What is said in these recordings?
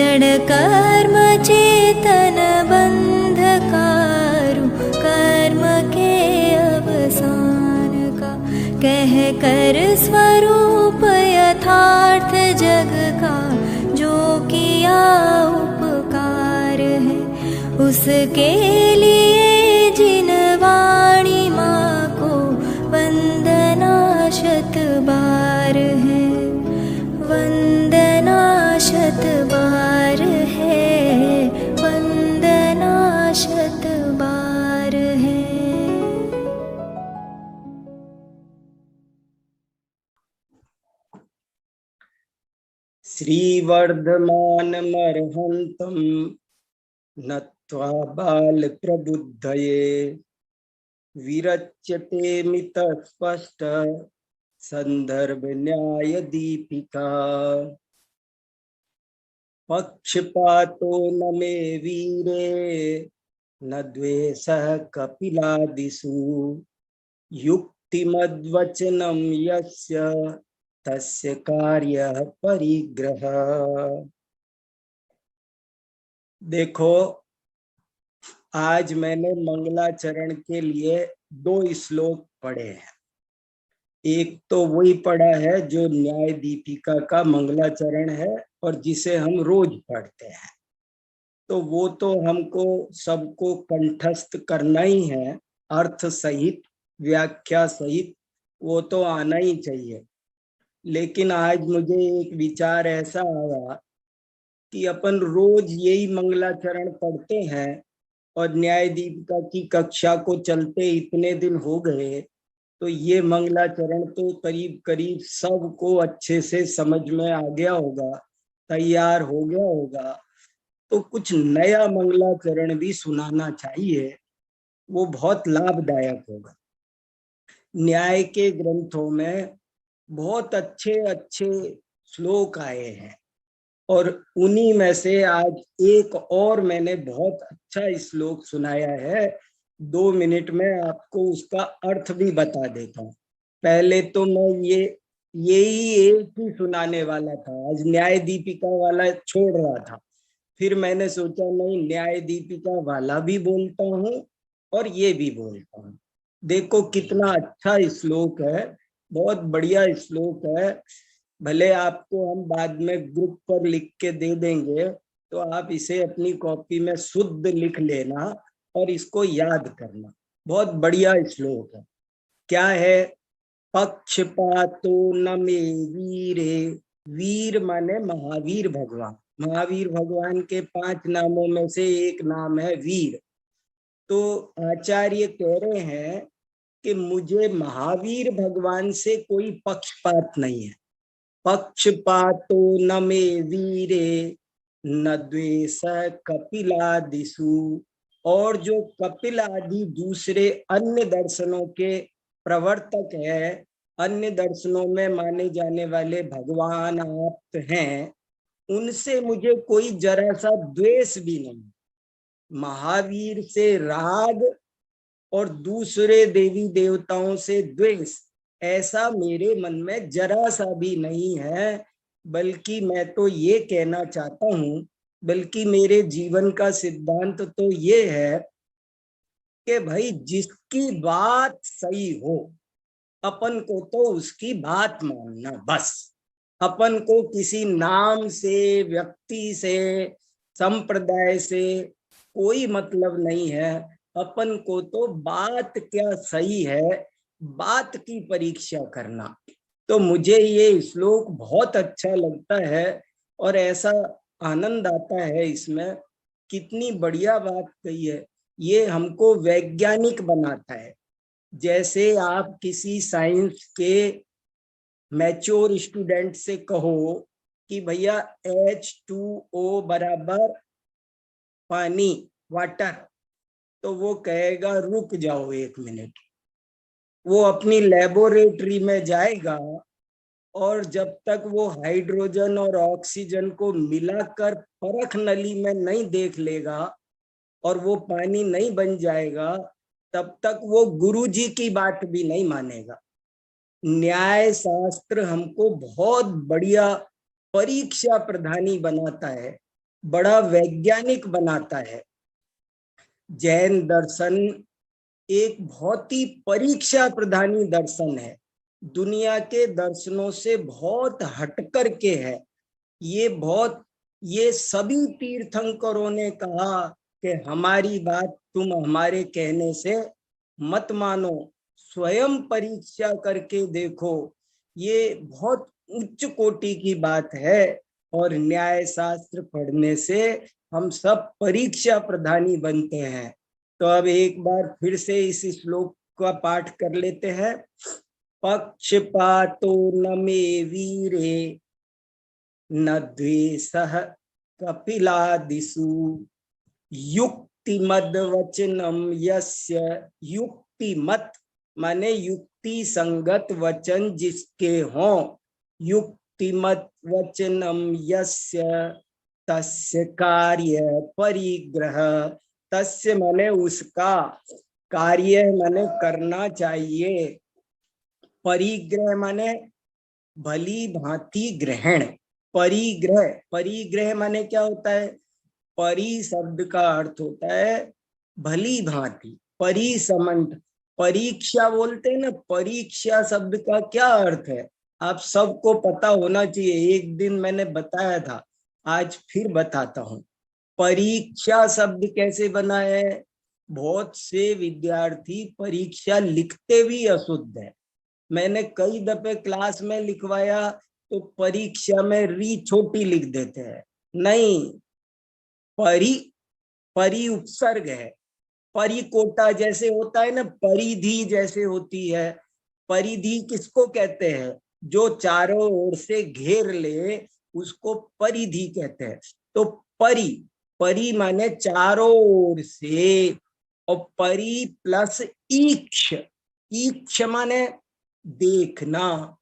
क्षण कर्म चेतन बंधकारु, कर्म के अवसान का कह कर स्वरूप यथार्थ जग का, जो किया उपकार है उसके लिए जिन वाणी माँ को वंदना शत बार है, वंदना शत बार है, वंदना शत बार है। श्रीवर्धमानमर्हन्तं नत्वा बालप्रबुद्धये, विरच्यते मितस्पष्ट संदर्भ न्याय दीपिका। पक्षपातो न मे वीरे, न द्वेषः कपिलादिषु, युक्तिमद्वचनं यस्य तस्य कार्यः परिग्रह। देखो, आज मैंने मंगलाचरण के लिए 2 श्लोक पढ़े हैं। एक तो वही पढ़ा है जो न्याय दीपिका का मंगलाचरण है और जिसे हम रोज पढ़ते हैं, तो वो तो हमको सबको कंठस्थ करना ही है, अर्थ सहित व्याख्या सहित वो तो आना ही चाहिए। लेकिन आज मुझे एक विचार ऐसा आया कि अपन रोज यही मंगलाचरण पढ़ते हैं और न्याय दीपिका की कक्षा को चलते इतने दिन हो गए, तो ये मंगलाचरण तो करीब करीब सबको अच्छे से समझ में आ गया होगा, तैयार हो गया होगा। तो कुछ नया मंगलाचरण भी सुनाना चाहिए, वो बहुत लाभदायक होगा। न्याय के ग्रंथों में बहुत अच्छे अच्छे श्लोक आए हैं और उन्हीं में से आज एक और मैंने बहुत अच्छा श्लोक सुनाया है। 2 मिनट में आपको उसका अर्थ भी बता देता हूँ। पहले तो मैं यही एक ही सुनाने वाला था, आज न्याय दीपिका वाला छोड़ रहा था। फिर मैंने सोचा नहीं, न्याय दीपिका वाला भी बोलता हूँ और ये भी बोलता हूँ। देखो कितना अच्छा श्लोक है, बहुत बढ़िया श्लोक है। भले आपको हम बाद में ग्रुप पर लिख के दे देंगे, तो आप इसे अपनी कॉपी में शुद्ध लिख लेना और इसको याद करना। बहुत बढ़िया श्लोक है। क्या है? पक्षपातो न मे वीरे, वीर माने महावीर भगवान। महावीर भगवान के 5 नामों में से एक नाम है वीर। तो आचार्य कह रहे हैं कि मुझे महावीर भगवान से कोई पक्षपात नहीं है। पक्षपातो न मे वीरे, न द्वेष कपिलादिषु। और जो कपिल आदि दूसरे अन्य दर्शनों के प्रवर्तक है, अन्य दर्शनों में माने जाने वाले भगवान आप्त हैं, उनसे मुझे कोई जरा सा द्वेष भी नहीं। महावीर से राग और दूसरे देवी देवताओं से द्वेष, ऐसा मेरे मन में जरा सा भी नहीं है। बल्कि मैं तो ये कहना चाहता हूँ, बल्कि मेरे जीवन का सिद्धांत तो ये है कि भाई जिसकी बात सही हो, अपन को तो उसकी बात मानना बस। अपन को किसी नाम से, व्यक्ति से, संप्रदाय से कोई मतलब नहीं है। अपन को तो बात क्या सही है, बात की परीक्षा करना। तो मुझे ये श्लोक बहुत अच्छा लगता है और ऐसा आनंद आता है इसमें। कितनी बढ़िया बात कही है। ये हमको वैज्ञानिक बनाता है। जैसे आप किसी साइंस के मैच्योर स्टूडेंट से कहो कि भैया H2O बराबर पानी, वाटर, तो वो कहेगा रुक जाओ 1 मिनट। वो अपनी लेबोरेटरी में जाएगा और जब तक वो हाइड्रोजन और ऑक्सीजन को मिलाकर परख नली में नहीं देख लेगा और वो पानी नहीं बन जाएगा, तब तक वो गुरुजी की बात भी नहीं मानेगा। न्याय शास्त्र हमको बहुत बढ़िया परीक्षा प्रधानी बनाता है बड़ा वैज्ञानिक बनाता है। जैन दर्शन एक बहुत ही परीक्षा प्रधानी दर्शन है, दुनिया के दर्शनों से बहुत हटकर के है। ये सभी तीर्थंकरों ने कहा कि हमारी बात तुम हमारे कहने से मत मानो, स्वयं परीक्षा करके देखो। ये बहुत उच्च कोटि की बात है और न्याय शास्त्र पढ़ने से हम सब परीक्षा प्रधानी बनते हैं। तो अब एक बार फिर से इस श्लोक का पाठ कर लेते हैं। पक्षपातो न मे वीरे न द्वेषः कपिलादिषु युक्तिमद वचनम यस्य। युक्तिमत माने युक्ति संगत वचन जिसके हों, युक्तिमत वचनम यस्य तस्य कार्य परिग्रह। तस्य माने उसका, कार्य माने करना चाहिए, परिग्रह माने भली भांति ग्रहण। परिग्रह माने क्या होता है? परि शब्द का अर्थ होता है भली भांति, परिसमंत। परीक्षा बोलते हैं ना, परीक्षा शब्द का क्या अर्थ है आप सबको पता होना चाहिए। एक दिन मैंने बताया था, आज फिर बताता हूँ। परीक्षा शब्द कैसे बना है? बहुत से विद्यार्थी परीक्षा लिखते भी अशुद्ध है। मैंने कई दफे क्लास में लिखवाया तो परीक्षा में री छोटी लिख देते हैं। नहीं, परी उपसर्ग है। परिकोटा जैसे होता है ना, परिधि जैसे होती है। परिधि किसको कहते हैं? जो चारों ओर से घेर ले उसको परिधि कहते हैं। तो परी माने चारों ओर से, और परी प्लस ईक्ष माने देखना।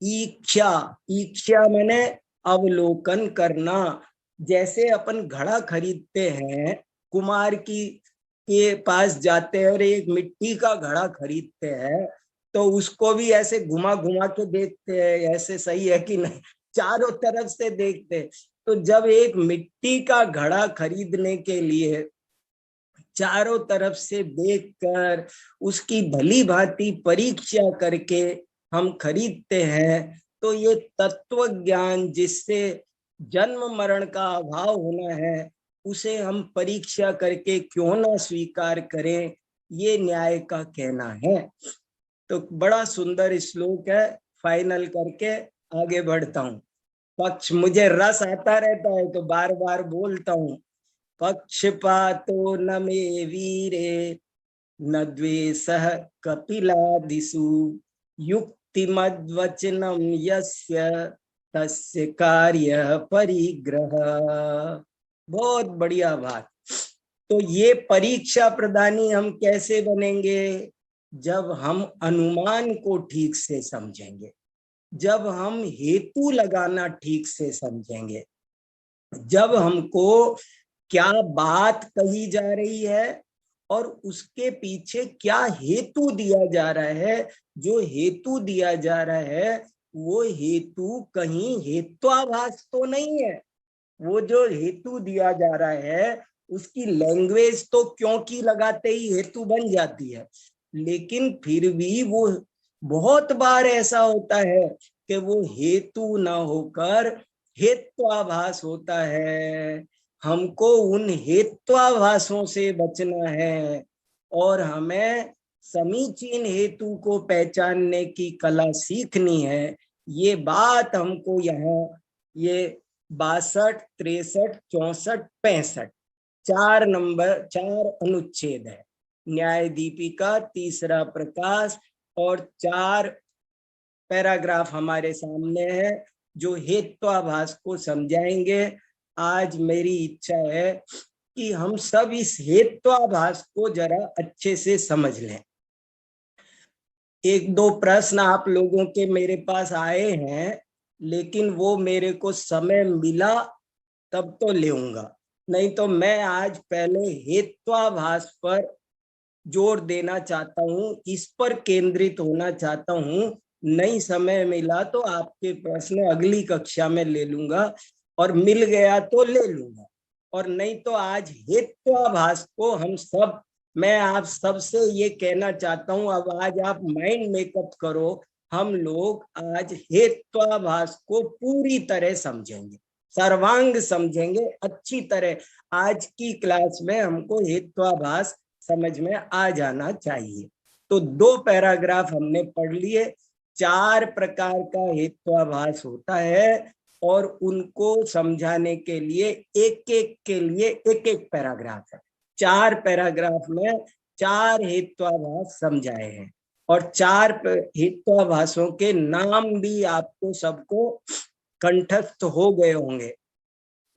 ईक्षा माने अवलोकन करना। जैसे अपन घड़ा खरीदते हैं, कुमार के पास जाते हैं और एक मिट्टी का घड़ा खरीदते हैं, तो उसको भी ऐसे घुमा घुमा के देखते हैं, ऐसे सही है कि नहीं, चारों तरफ से देखते हैं। तो जब एक मिट्टी का घड़ा खरीदने के लिए चारों तरफ से देखकर उसकी भली भांति परीक्षा करके हम खरीदते हैं, तो ये तत्व ज्ञान जिससे जन्म मरण का अभाव होना है, उसे हम परीक्षा करके क्यों ना स्वीकार करें, ये न्याय का कहना है। तो बड़ा सुंदर श्लोक है, फाइनल करके आगे बढ़ता हूँ। पक्ष, मुझे रस आता रहता है तो बार बार बोलता हूँ। पक्षपातो न मे वीरे न द्वेषः कपिलादिषु युक्तिमद्वचनम यस्य तस्य कार्य परिग्रह। बहुत बढ़िया बात। तो ये परीक्षा प्रदानी हम कैसे बनेंगे? जब हम अनुमान को ठीक से समझेंगे, जब हम हेतु लगाना ठीक से समझेंगे, जब हमको क्या बात कही जा रही है और उसके पीछे क्या हेतु दिया जा रहा है। जो हेतु दिया जा रहा है वो हेतु कहीं हेत्वाभास तो नहीं है। वो जो हेतु दिया जा रहा है उसकी लैंग्वेज तो क्योंकि लगाते ही हेतु बन जाती है, लेकिन फिर भी वो बहुत बार ऐसा होता है कि वो हेतु ना होकर हेत्वाभास होता है। हमको उन हेत्वाभासों से बचना है और हमें समीचीन हेतु को पहचानने की कला सीखनी है। ये बात हमको यहाँ ये 62, 63, 64, 65 4 अनुच्छेद है। न्याय दीपिका 3रा प्रकाश और 4 पैराग्राफ हमारे सामने है जो हेत्वाभास को समझाएंगे। आज मेरी इच्छा है कि हम सब इस हेत्वाभास को जरा अच्छे से समझ लें। 1-2 प्रश्न आप लोगों के मेरे पास आए हैं, लेकिन वो मेरे को समय मिला तब तो लेऊंगा, नहीं तो मैं आज पहले हेत्वाभास पर जोर देना चाहता हूँ, इस पर केंद्रित होना चाहता हूँ। नहीं समय मिला तो आपके प्रश्न अगली कक्षा में ले लूंगा और मिल गया तो ले लूंगा। और नहीं तो आज हेत्वाभास को हम सब, मैं आप सबसे ये कहना चाहता हूं, अब आज आप माइंड मेकअप करो, हम लोग आज हेत्वाभास को पूरी तरह समझेंगे, सर्वांग समझेंगे अच्छी तरह। आज की क्लास में हमको हेत्वाभास समझ में आ जाना चाहिए। तो 2 पैराग्राफ हमने पढ़ लिए। 4 प्रकार का हेत्वाभास होता है और उनको समझाने के लिए एक एक के लिए एक एक पैराग्राफ है। 4 पैराग्राफ में 4 हेत्वाभास समझाए हैं और 4 हेत्वाभासों के नाम भी आपको सबको कंठस्थ हो गए होंगे।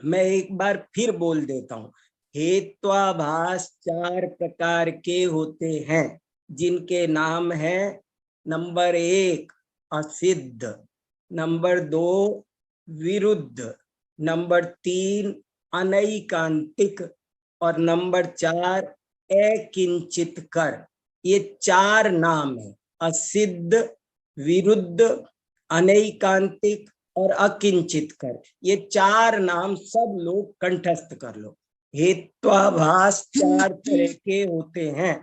मैं एक बार फिर बोल देता हूं, हेत्वाभास 4 प्रकार के होते हैं, जिनके नाम है नंबर 1 असिद्ध, नंबर 2 विरुद्ध, नंबर 3 अनैकांतिक और नंबर 4 अकिंचित कर। ये 4 नाम है, असिद्ध, विरुद्ध, अनैकांतिक और अकिंचित कर। ये 4 नाम सब लोग कंठस्थ कर लो। हेत्वाभास 4 तरह के होते हैं।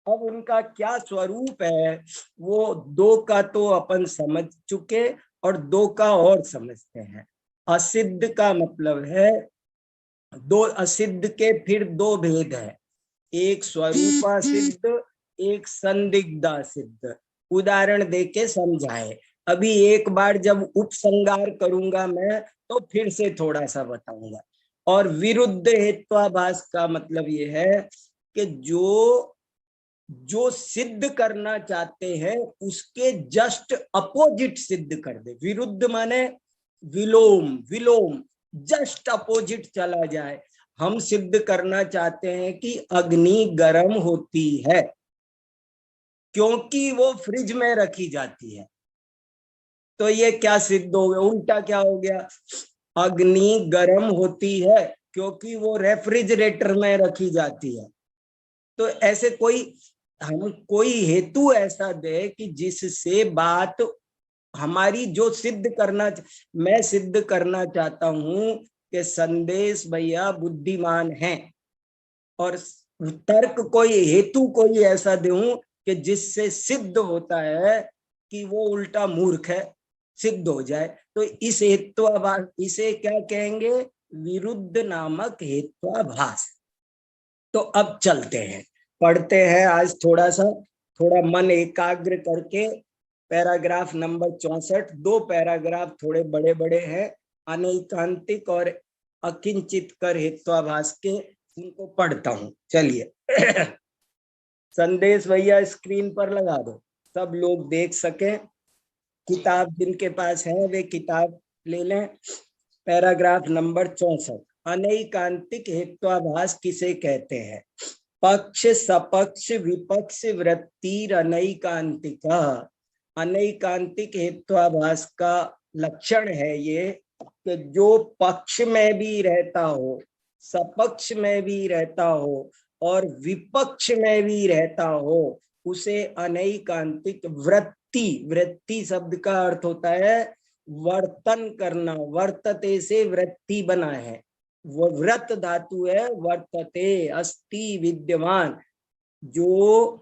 अब उनका क्या स्वरूप है, वो 2 का तो अपन समझ चुके और 2 का और समझते हैं। असिद्ध का मतलब है 2, असिद्ध के फिर 2 भेद है, एक स्वरूपासिद्ध, एक संदिग्धा सिद्ध। उदाहरण देके समझाए। अभी एक बार जब उपसंहार करूंगा मैं तो फिर से थोड़ा सा बताऊंगा। और विरुद्ध हेत्वाभास का मतलब ये है कि जो सिद्ध करना चाहते हैं उसके जस्ट अपोजिट सिद्ध कर दे। विरुद्ध माने विलोम, विलोम जस्ट अपोजिट चला जाए। हम सिद्ध करना चाहते हैं कि अग्नि गर्म होती है क्योंकि वो फ्रिज में रखी जाती है, तो ये क्या सिद्ध हो गया, उल्टा क्या हो गया, अग्नि गर्म होती है क्योंकि वो रेफ्रिजरेटर में रखी जाती है। तो ऐसे हम कोई हेतु ऐसा दे कि जिससे बात हमारी जो सिद्ध करना, मैं सिद्ध करना चाहता हूं कि संदेश भैया बुद्धिमान है, और तर्क कोई हेतु कोई ऐसा दूं कि जिससे सिद्ध होता है कि वो उल्टा मूर्ख है, सिद्ध हो जाए, तो इस हेत्वाभास, इसे क्या कहेंगे, विरुद्ध नामक हेत्वाभास। तो अब चलते हैं, पढ़ते हैं आज थोड़ा मन एकाग्र करके। पैराग्राफ नंबर 64, 2 पैराग्राफ थोड़े बड़े बड़े हैं, अनैकांतिक और अकिंचित कर हेत्वाभास के, उनको पढ़ता हूं। चलिए संदेश भैया स्क्रीन पर लगा दो, सब लोग देख सकें। किताब जिनके पास है वे किताब ले लें। पैराग्राफ नंबर 64, अनैकांतिक हेत्वाभास किसे कहते हैं। पक्ष सपक्ष विपक्ष वृत्तिर अनैकांतिक। अनैकांतिक हेत्वाभास का लक्षण है ये कि जो पक्ष में भी रहता हो, सपक्ष में भी रहता हो और विपक्ष में भी रहता हो, उसे अनैकांतिक वृत्ति, वृत्ति शब्द का अर्थ होता है वर्तन करना, वर्तते से वृत्ति बना है, वो व्रत धातु है, वर्तते अस्ति विद्यमान, जो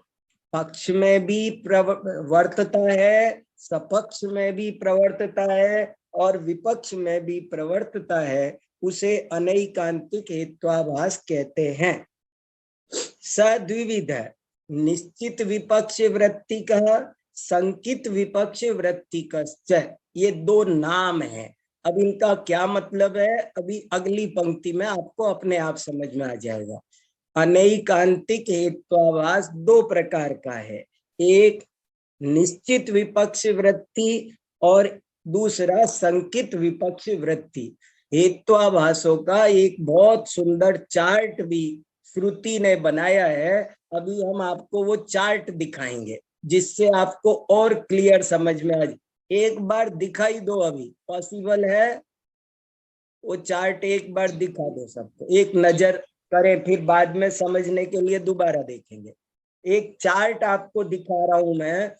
पक्ष में भी प्रवर्तता है, सपक्ष में भी प्रवर्तता है और विपक्ष में भी प्रवर्तता है, उसे अनैकांतिक हेत्वाभास कहते हैं। सद्विविध है, निश्चित विपक्ष वृत्ति का, संकित विपक्ष वृत्ति का, ये 2 नाम है। अब इनका क्या मतलब है, अभी अगली पंक्ति में आपको अपने आप समझ में आ जाएगा। अनैकांतिक हेत्वाभास 2 प्रकार का है, एक निश्चित विपक्ष वृत्ति और दूसरा संकित विपक्ष वृत्ति। हेत्वाभासों का एक बहुत सुंदर चार्ट भी श्रुति ने बनाया है, अभी हम आपको वो चार्ट दिखाएंगे जिससे आपको और क्लियर समझ में आ जाए। एक बार दिखाई दो, अभी पॉसिबल है, वो चार्ट एक बार दिखा दो सबको, एक नजर करें, फिर बाद में समझने के लिए दोबारा देखेंगे। एक चार्ट आपको दिखा रहा हूं मैं,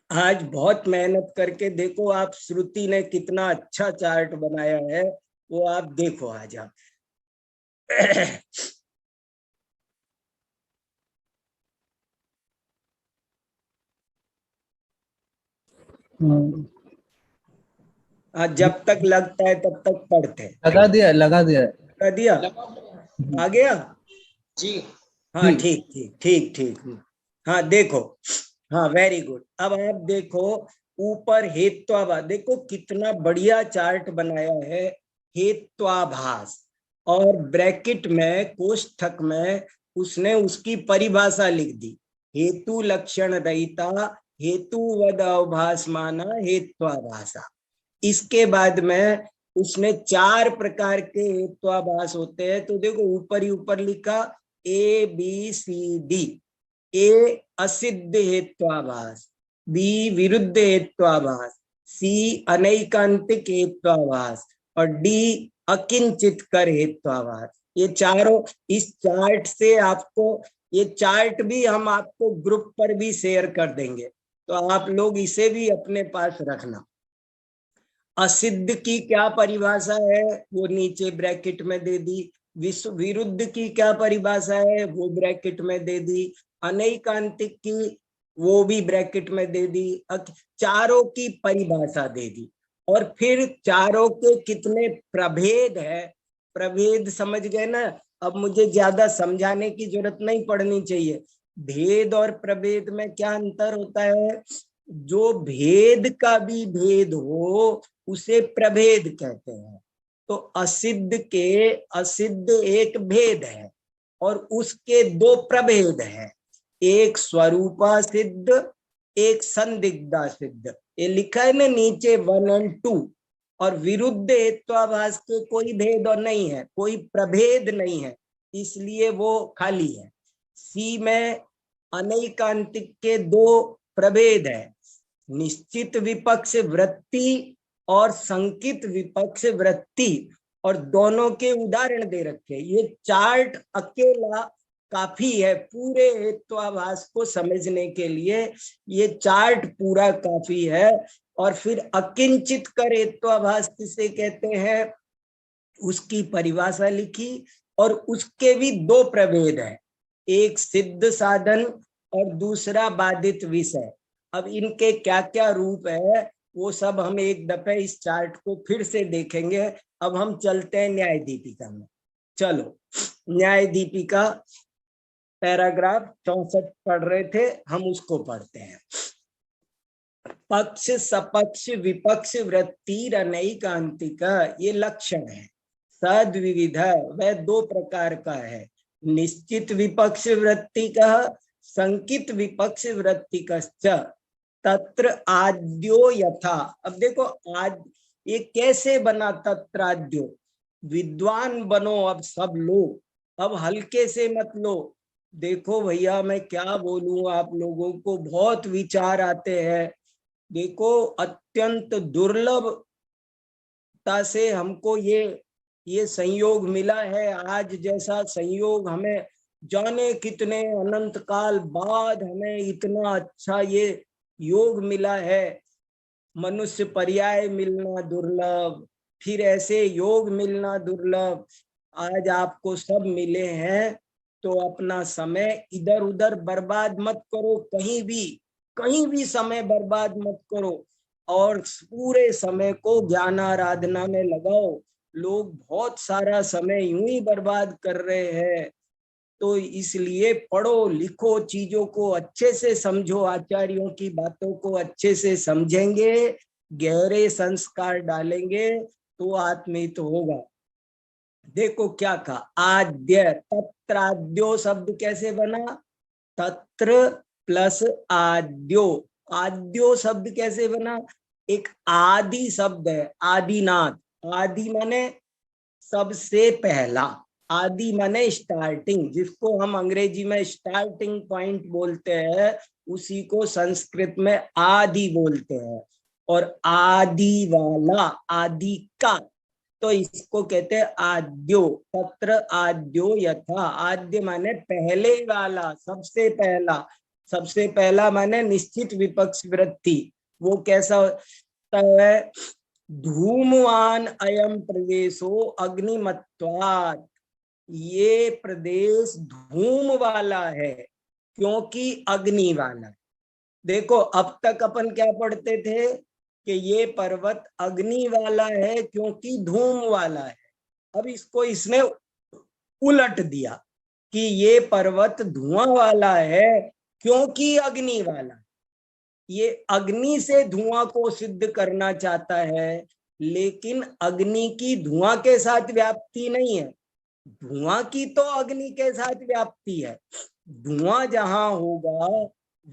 आज बहुत मेहनत करके देखो आप, श्रुति ने कितना अच्छा चार्ट बनाया है, वो आप देखो आज आप। जब तक लगता है तब तक पढ़ते हैं। लगा दिया। कर दिया? आ गया जी हाँ, ठीक ठीक ठीक ठीक। हाँ देखो, हाँ वेरी गुड। अब आप देखो ऊपर हेत्वाभास, देखो कितना बढ़िया चार्ट बनाया है। हेत्वाभास और ब्रैकेट में कोष्ठक में उसने उसकी परिभाषा लिख दी। हेतु लक्षण रहिता हेतुवद अवभासमाना हेत्वाभासा। इसके बाद में उसने 4 प्रकार के हेत्वाभास होते हैं। तो देखो ऊपर ही ऊपर लिखा ए बी सी डी। ए असिद्ध हेत्वाभास, बी विरुद्ध हेत्वाभास, सी अनैकांतिक हेत्वाभास और डी अकिंचित कर हेत्वाभास। ये चारों इस चार्ट से आपको, ये चार्ट भी हम आपको ग्रुप पर भी शेयर कर देंगे, तो आप लोग इसे भी अपने पास रखना। असिद्ध की क्या परिभाषा है वो नीचे ब्रैकेट में दे दी। विरुद्ध की क्या परिभाषा है वो ब्रैकेट में दे दी। अनैकांतिक की वो भी ब्रैकेट में दे दी। चारों की परिभाषा दे दी। और फिर चारों के कितने प्रभेद है, प्रभेद समझ गए ना। अब मुझे ज्यादा समझाने की जरूरत नहीं पड़नी चाहिए। भेद और प्रभेद में क्या अंतर होता है? जो भेद का भी भेद हो उसे प्रभेद कहते हैं। तो असिद्ध के असिद्ध एक भेद है और उसके 2 प्रभेद हैं, एक स्वरूपा सिद्ध, एक संदिग्धा सिद्ध। ये लिखा है ना नीचे 1 और 2। और विरुद्ध हेत्वाभास के कोई भेद और नहीं है, कोई प्रभेद नहीं है, इसलिए वो खाली है। सी में अनैकांतिक के 2 प्रभेद है, निश्चित विपक्ष वृत्ति और संकित विपक्ष वृत्ति, और दोनों के उदाहरण दे रखे। ये चार्ट अकेला काफी है पूरे हेत्वाभास को समझने के लिए, ये चार्ट पूरा काफी है। और फिर अकिंचित कर हेत्वाभास किसे कहते हैं उसकी परिभाषा लिखी। और उसके भी 2 प्रभेद है, एक सिद्ध साधन और दूसरा बाधित विषय। अब इनके क्या क्या रूप है वो सब हम एक दफे इस चार्ट को फिर से देखेंगे। अब हम चलते हैं न्याय दीपिका में। चलो, न्याय दीपिका पैराग्राफ 64 पढ़ रहे थे, हम उसको पढ़ते हैं। पक्ष सपक्ष विपक्ष वृत्ति अनैकांतिका, ये लक्षण है। सद्विविध, वह 2 प्रकार का है, निश्चित विपक्ष वृत्ति का, संकित विपक्ष वृत्ति का। तत्र आद्यो यथा। अब देखो आज ये कैसे बना तत्राद्यो। विद्वान बनो अब सब लोग, अब हल्के से मत लो। देखो भैया मैं क्या बोलूं, आप लोगों को बहुत विचार आते हैं। देखो अत्यंत दुर्लभता से हमको ये संयोग मिला है। आज जैसा संयोग हमें जाने कितने अनंत काल बाद हमें इतना अच्छा ये योग मिला है। मनुष्य पर्याय मिलना दुर्लभ, फिर ऐसे योग मिलना दुर्लभ। आज आपको सब मिले हैं, तो अपना समय इधर उधर बर्बाद मत करो, कहीं भी समय बर्बाद मत करो और पूरे समय को ज्ञान आराधना में लगाओ। लोग बहुत सारा समय यूं ही बर्बाद कर रहे हैं। तो इसलिए पढ़ो लिखो, चीजों को अच्छे से समझो, आचार्यों की बातों को अच्छे से समझेंगे, गहरे संस्कार डालेंगे तो आत्मित होगा। देखो क्या कहा, आद्य तत्राद्यो शब्द कैसे बना? तत्र प्लस आद्यो। आद्यो शब्द कैसे बना? एक आदि शब्द है, आदिनाथ। आदि माने सबसे पहला, आदि माने स्टार्टिंग, जिसको हम अंग्रेजी में स्टार्टिंग पॉइंट बोलते हैं, उसी को संस्कृत में आदि बोलते हैं। और आदि वाला, आदि का, तो इसको कहते हैं आद्यो। तत्र आद्यो यथा। आद्य माने पहले वाला, सबसे पहला। सबसे पहला माने निश्चित विपक्ष वृत्ति। वो कैसा होता है? धूमवान अयम प्रदेशो अग्निमत्वात्, ये प्रदेश धूम वाला है क्योंकि अग्नि वाला। देखो अब तक अपन क्या पढ़ते थे कि ये पर्वत अग्नि वाला है क्योंकि धूम वाला है। अब इसको इसने उलट दिया कि ये पर्वत धुआं वाला है क्योंकि अग्नि वाला। ये अग्नि से धुआं को सिद्ध करना चाहता है, लेकिन अग्नि की धुआं के साथ व्याप्ति नहीं है, धुआं की तो अग्नि के साथ व्याप्ति है। धुआं जहां होगा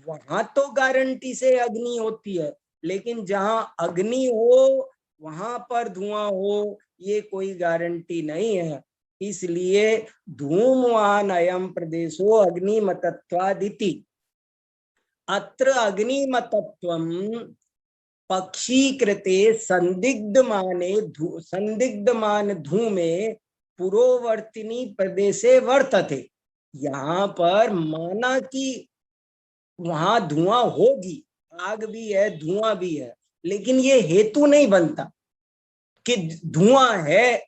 वहां तो गारंटी से अग्नि होती है, लेकिन जहां अग्नि हो वहां पर धुआं हो ये कोई गारंटी नहीं है। इसलिए धूमवान अयम प्रदेशो अग्निमतत्वादिति। अत्र अग्निमतत्वम पक्षीकृते संदिग्धमान धूमे पुरोवर्तिनी प्रदेशे वर्तते। यहाँ पर माना कि वहां धुआं होगी, आग भी है धुआं भी है, लेकिन ये हेतु नहीं बनता कि धुआं है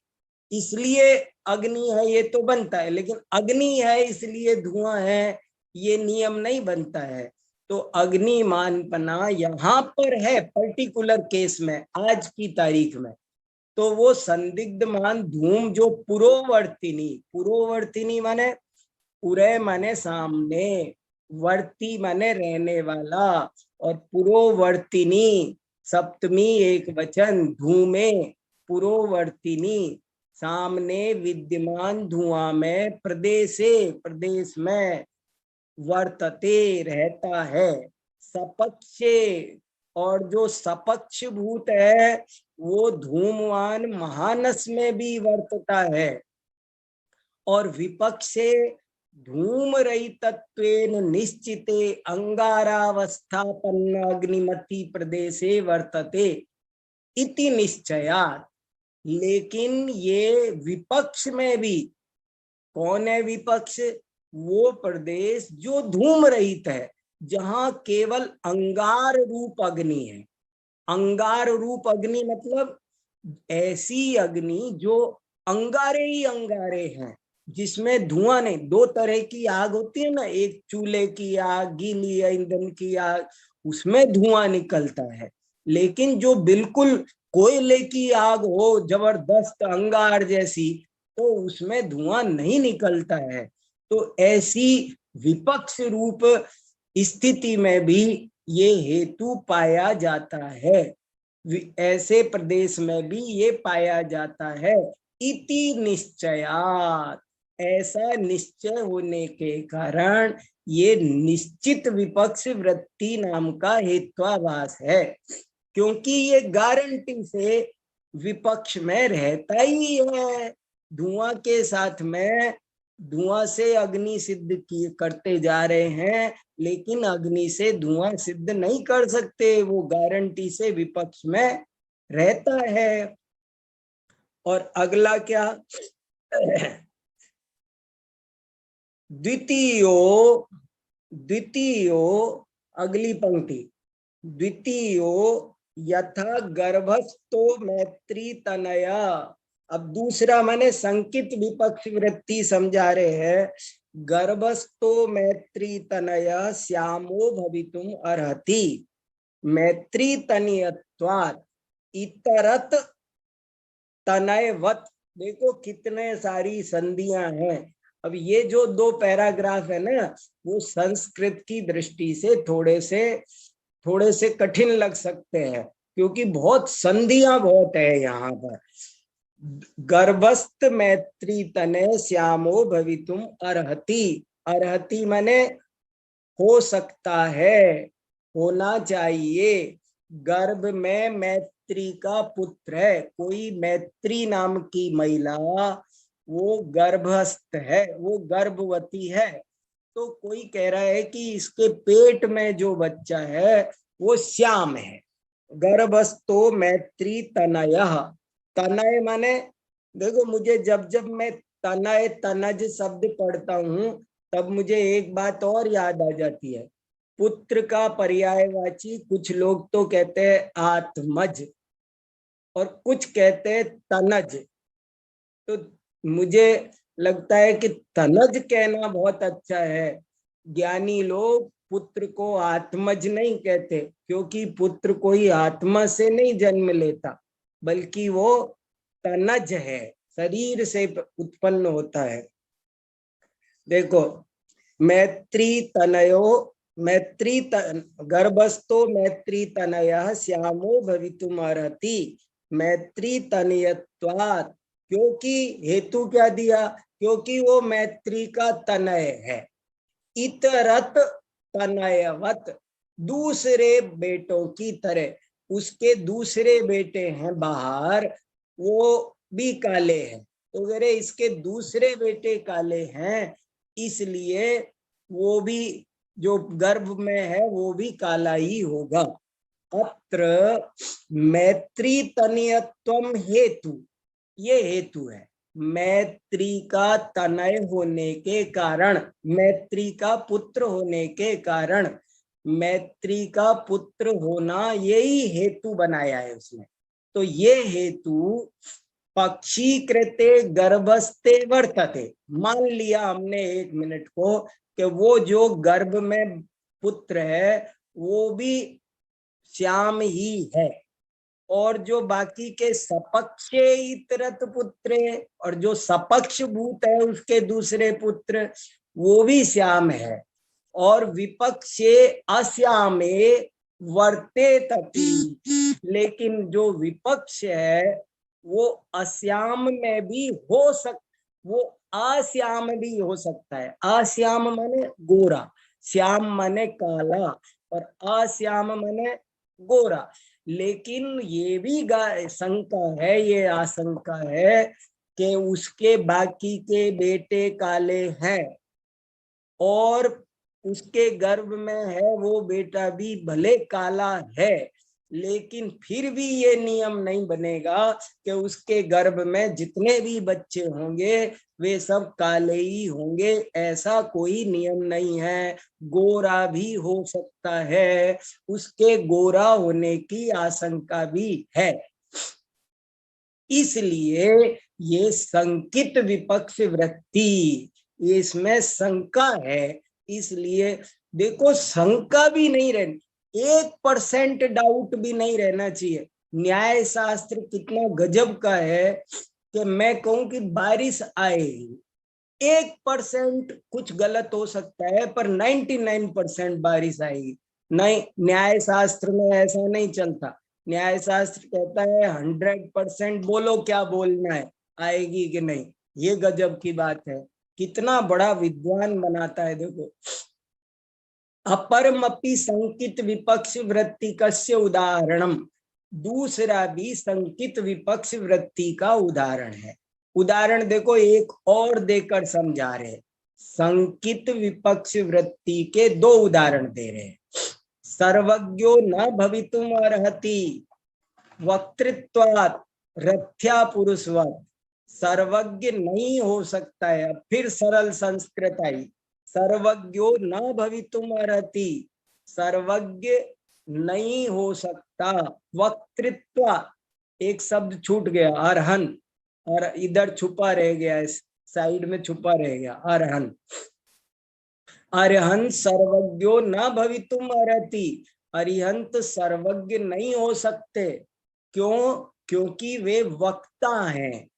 इसलिए अग्नि है, ये तो बनता है, लेकिन अग्नि है इसलिए धुआं है ये नियम नहीं बनता है। तो अग्निमानपना यहाँ पर है पर्टिकुलर केस में, आज की तारीख में। तो वो संदिग्धमान धूम जो पुरोवर्तिनी माने पुरे माने सामने, वर्ती माने रहने वाला, और पुरोवर्तिनी सप्तमी एक वचन, धूमे पुरोवर्तिनी सामने विद्यमान धुआं में, प्रदेश में वर्तते रहता है, सपक्षे, और जो सपक्ष भूत है वो धूमवान महानस में भी वर्तता है, और विपक्षे धूम रहितत्वेन निश्चिते अंगारावस्थापन्न अग्निमति प्रदेशे वर्तते इति निश्चयात्। लेकिन ये विपक्ष में भी, कौन है विपक्ष? वो प्रदेश जो धूम रहित है, जहां केवल अंगार रूप अग्नि है। अंगार रूप अग्नि मतलब ऐसी अग्नि जो अंगारे ही अंगारे हैं, जिसमें धुआं नहीं। दो तरह की आग होती है ना, एक चूल्हे की आग, गीली ईंधन की आग, उसमें धुआं निकलता है, लेकिन जो बिल्कुल कोयले की आग हो, जबरदस्त अंगार जैसी, तो उसमें धुआं नहीं निकलता है। तो ऐसी विपक्ष रूप स्थिति में भी ये हेतु पाया जाता है, ऐसे प्रदेश में भी ये पाया जाता है। इति निश्चयात्, ऐसा निश्चय होने के कारण ये निश्चित विपक्ष वृत्ति नाम का हेत्वाभास है, क्योंकि ये गारंटी से विपक्ष में रहता ही है। धुआं के साथ में, धुआं से अग्नि सिद्ध करते जा रहे हैं, लेकिन अग्नि से धुआं सिद्ध नहीं कर सकते, वो गारंटी से विपक्ष में रहता है। और अगला क्या? द्वितीयो अगली पंक्ति, द्वितीयो यथा गर्भस्थो मैत्री तनया। अब दूसरा माने संकित विपक्ष वृत्ति समझा रहे हैं। गर्भस्थो मैत्री तनया श्यामो भवितुम अर्हति, मैत्री तनयत्वात् इतरत तनयवत। देखो कितने सारी संधियां हैं। अब ये जो दो पैराग्राफ है ना, वो संस्कृत की दृष्टि से थोड़े से कठिन लग सकते हैं, क्योंकि बहुत संधियां बहुत है यहाँ पर। गर्भस्थ मैत्री तने श्यामो भवितुम अर्हति, अर्हति माने हो सकता है, होना चाहिए। गर्भ में मैत्री का पुत्र है, कोई मैत्री नाम की महिला, वो गर्भस्थ है, वो गर्भवती है। तो कोई कह रहा है कि इसके पेट में जो बच्चा है वो श्याम है। गर्भस्थो मैत्री तनयः, तनय माने, देखो मुझे जब मैं तनय तनज शब्द पढ़ता हूं तब मुझे एक बात और याद आ जाती है। पुत्र का पर्यायवाची कुछ लोग तो कहते हैं आत्मज, और कुछ कहते हैं तनज। तो मुझे लगता है कि तनज कहना बहुत अच्छा है। ज्ञानी लोग पुत्र को आत्मज नहीं कहते, क्योंकि पुत्र कोई आत्मा से नहीं जन्म लेता, बल्कि वो तनज है, शरीर से उत्पन्न होता है। देखो, मैत्री तनयो गर्भस्थो मैत्री तनयः श्यामो भवितुमर्हति मैत्री तनयत्वात्। क्योंकि हेतु क्या दिया? क्योंकि वो मैत्री का तनय है। इतरत तनयवत, दूसरे बेटों की तरह। उसके दूसरे बेटे हैं बाहर, वो भी काले हैं। तो अगर इसके दूसरे बेटे काले हैं, इसलिए वो भी जो गर्भ में है वो भी काला ही होगा। अत्र मैत्री तनयत्वम हेतु, ये हेतु है। मैत्री का तनय होने के कारण, मैत्री का पुत्र होने के कारण, मैत्री का पुत्र होना यही हेतु बनाया है उसने। तो ये हेतु पक्षी कृते गर्भस्थे वर्तते। मान लिया हमने 1 मिनट को कि वो जो गर्भ में पुत्र है वो भी श्याम ही है, और जो बाकी के सपक्षे इतरत पुत्र, और जो सपक्ष भूत है उसके दूसरे पुत्र, वो भी श्याम है। और विपक्षे अश्यामे वर्ते तपि, लेकिन जो विपक्ष है वो अश्याम में भी हो वो अश्याम भी हो सकता है। अश्याम माने गोरा, श्याम माने काला, और अश्याम माने गोरा। लेकिन ये भी शंका है, ये आशंका है कि उसके बाकी के बेटे काले हैं, और उसके गर्भ में है वो बेटा भी भले काला है, लेकिन फिर भी ये नियम नहीं बनेगा कि उसके गर्भ में जितने भी बच्चे होंगे वे सब काले ही होंगे। ऐसा कोई नियम नहीं है। गोरा भी हो सकता है, उसके गोरा होने की आशंका भी है। इसलिए ये संकित विपक्ष वृत्ति, इसमें शंका है। इसलिए देखो, शंका भी नहीं रहनी, 1% डाउट भी नहीं रहना चाहिए। न्याय शास्त्र कितना गजब का है कि मैं कहूं कि बारिश आएगी, 1% कुछ गलत हो सकता है, पर 99% बारिश आएगी। नहीं, न्याय शास्त्र में ऐसा नहीं चलता। न्याय शास्त्र कहता है 100% बोलो क्या बोलना है, आएगी कि नहीं। ये गजब की बात है, कितना बड़ा विद्वान बनाता है। देखो, अपरमपि संकित विपक्ष वृत्ति कस्य उदाहरणम, दूसरा भी संकित विपक्ष वृत्ति का उदाहरण है। उदाहरण देखो, एक और देकर समझा रहे। संकित विपक्ष वृत्ति के 2 उदाहरण दे रहे हैं। सर्वज्ञो न भवितुम अर्हति वक्तृत्वात् रथ्या पुरुषवत्, सर्वज्ञ नहीं हो सकता है। फिर सरल संस्कृत आई, सर्वज्ञो न भवितुम अर्हति, सर्वज्ञ नहीं हो सकता। वक्तृत्व, एक शब्द छूट गया, अर्हन, और इधर छुपा रह गया, इस साइड में छुपा रह गया, अर्हन। अरिहंत सर्वज्ञो न भवितुम अर्हति, अरिहंत सर्वज्ञ नहीं हो सकते। क्यों? क्योंकि वे वक्ता हैं,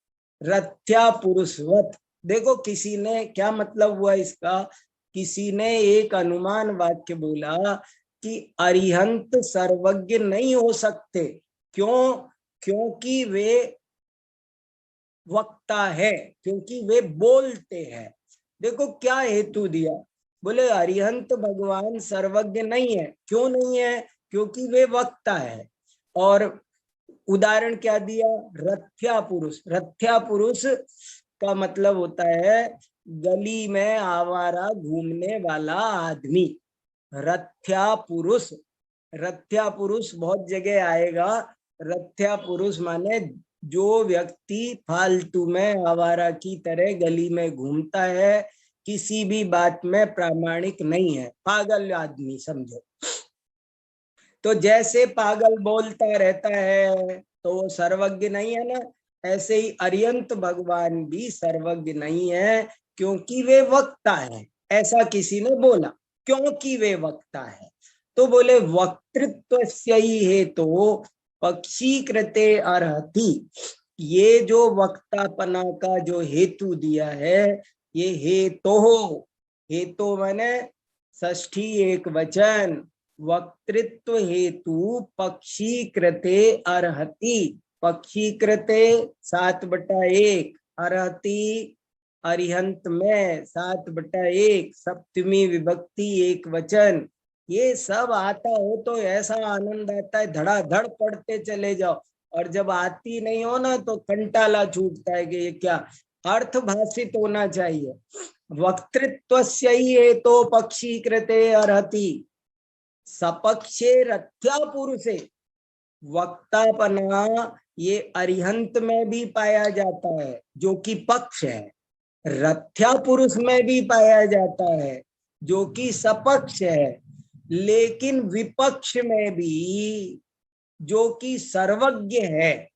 रथ्या पुरुषवत। देखो, किसी ने, क्या मतलब हुआ इसका, किसी ने एक अनुमान वाक्य बोला कि अरिहंत सर्वज्ञ नहीं हो सकते। क्यों? क्योंकि वे वक्ता है, क्योंकि वे बोलते हैं। देखो क्या हेतु दिया, बोले अरिहंत भगवान सर्वज्ञ नहीं है। क्यों नहीं है? क्योंकि वे वक्ता है। और उदाहरण क्या दिया? रथ्या पुरुष। रथ्या पुरुष का मतलब होता है गली में आवारा घूमने वाला आदमी, रथ्या पुरुष। रथ्या पुरुष बहुत जगह आएगा। रथ्या पुरुष माने जो व्यक्ति फालतू में आवारा की तरह गली में घूमता है, किसी भी बात में प्रामाणिक नहीं है, पागल आदमी समझो। तो जैसे पागल बोलता रहता है तो वो सर्वज्ञ नहीं है ना, ऐसे ही अरिहंत भगवान भी सर्वज्ञ नहीं है, क्योंकि वे वक्ता है। ऐसा किसी ने बोला, क्योंकि वे वक्ता है। तो बोले वक्तृत्व से ही है तो पक्षी कृते अर्हति। ये जो वक्तापना का जो हेतु दिया है, ये हेतु माने षष्ठी एक वचन, वक्तृत्व हेतु पक्षी कृते अर्हति। पक्षी कृते 7/1, अर्हति अरिहंत में 7/1, सप्तमी विभक्ति एक वचन। ये सब आता हो तो ऐसा आनंद आता है, धड़ाधड़ पढ़ते चले जाओ, और जब आती नहीं हो ना तो कंटाला छूटता है कि ये क्या अर्थ भाषित होना चाहिए। वक्तृत्वस्य ही हेतो पक्षी कृते अर्हति, सपक्षे रथ्या पुरुषे। वक्तापना ये अरिहंत में भी पाया जाता है जो कि पक्ष है, रथ्या पुरुष में भी पाया जाता है जो कि सपक्ष है, लेकिन विपक्ष में भी जो कि सर्वज्ञ है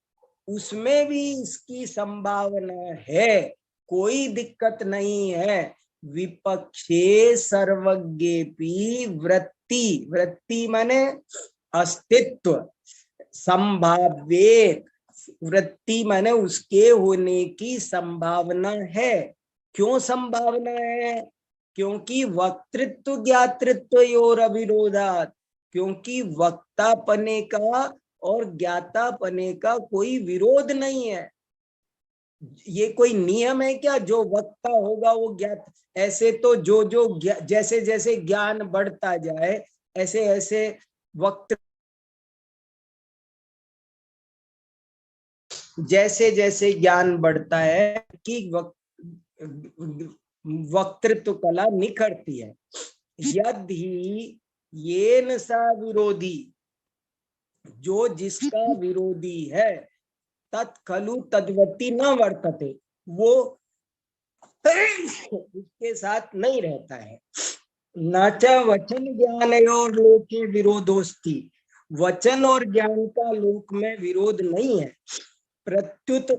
उसमें भी इसकी संभावना है, कोई दिक्कत नहीं है। विपक्षे सर्वज्ञेपि वृत्ति, वृत्ति माने अस्तित्व, संभाव्य वृत्ति माने उसके होने की संभावना है। क्यों संभावना है? क्योंकि वक्तृत्व ज्ञातृत्व और अविरोधात, क्योंकि वक्तापने का और ज्ञातापने का कोई विरोध नहीं है। ये कोई नियम है क्या जो वक्ता होगा वो ज्ञात? ऐसे तो जो जैसे जैसे ज्ञान बढ़ता जाए ऐसे ऐसे वक्त, जैसे जैसे ज्ञान बढ़ता है कि वक्तृत्व कला निखरती है। यदि येन सा विरोधी, जो जिसका विरोधी है, तत्खलु तद्वती न वर्तते, वो उसके साथ नहीं रहता है। नाचा वचन ज्ञान और लोके विरोधोस्ति, वचन और ज्ञान का लोक में विरोध नहीं है। प्रत्युत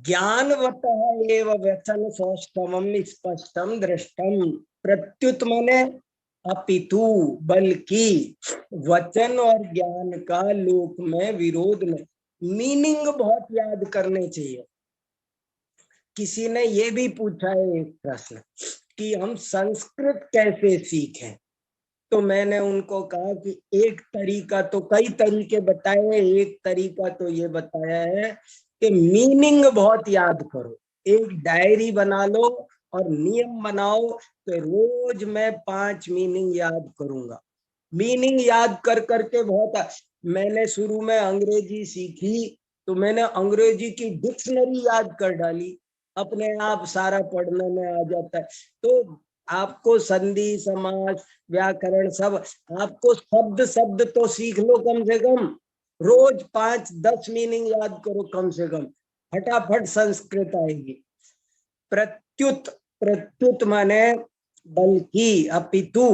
ज्ञानवतः एव वचन सौष्ठवम स्पष्टम दृष्टम। प्रत्युत माने अपितु, बल्कि वचन और ज्ञान का लोक में विरोध नहीं। मीनिंग बहुत याद करने चाहिए। किसी ने ये भी पूछा है एक प्रश्न कि हम संस्कृत कैसे सीखें, तो मैंने उनको कहा कि एक तरीका, तो कई तरीके बताए, एक तरीका तो ये बताया है कि मीनिंग बहुत याद करो। एक डायरी बना लो और नियम बनाओ तो रोज मैं 5 मीनिंग याद करूंगा। मीनिंग याद कर करके बहुत, मैंने शुरू में अंग्रेजी सीखी तो मैंने अंग्रेजी की डिक्शनरी याद कर डाली, अपने आप सारा पढ़ने में आ जाता है। तो आपको संधि समास व्याकरण सब, आपको शब्द शब्द तो सीख लो कम से कम, रोज 5-10 मीनिंग याद करो कम से कम, फटाफट संस्कृत आएगी। प्रत्युत, प्रत्युत माने बल्कि, अपितु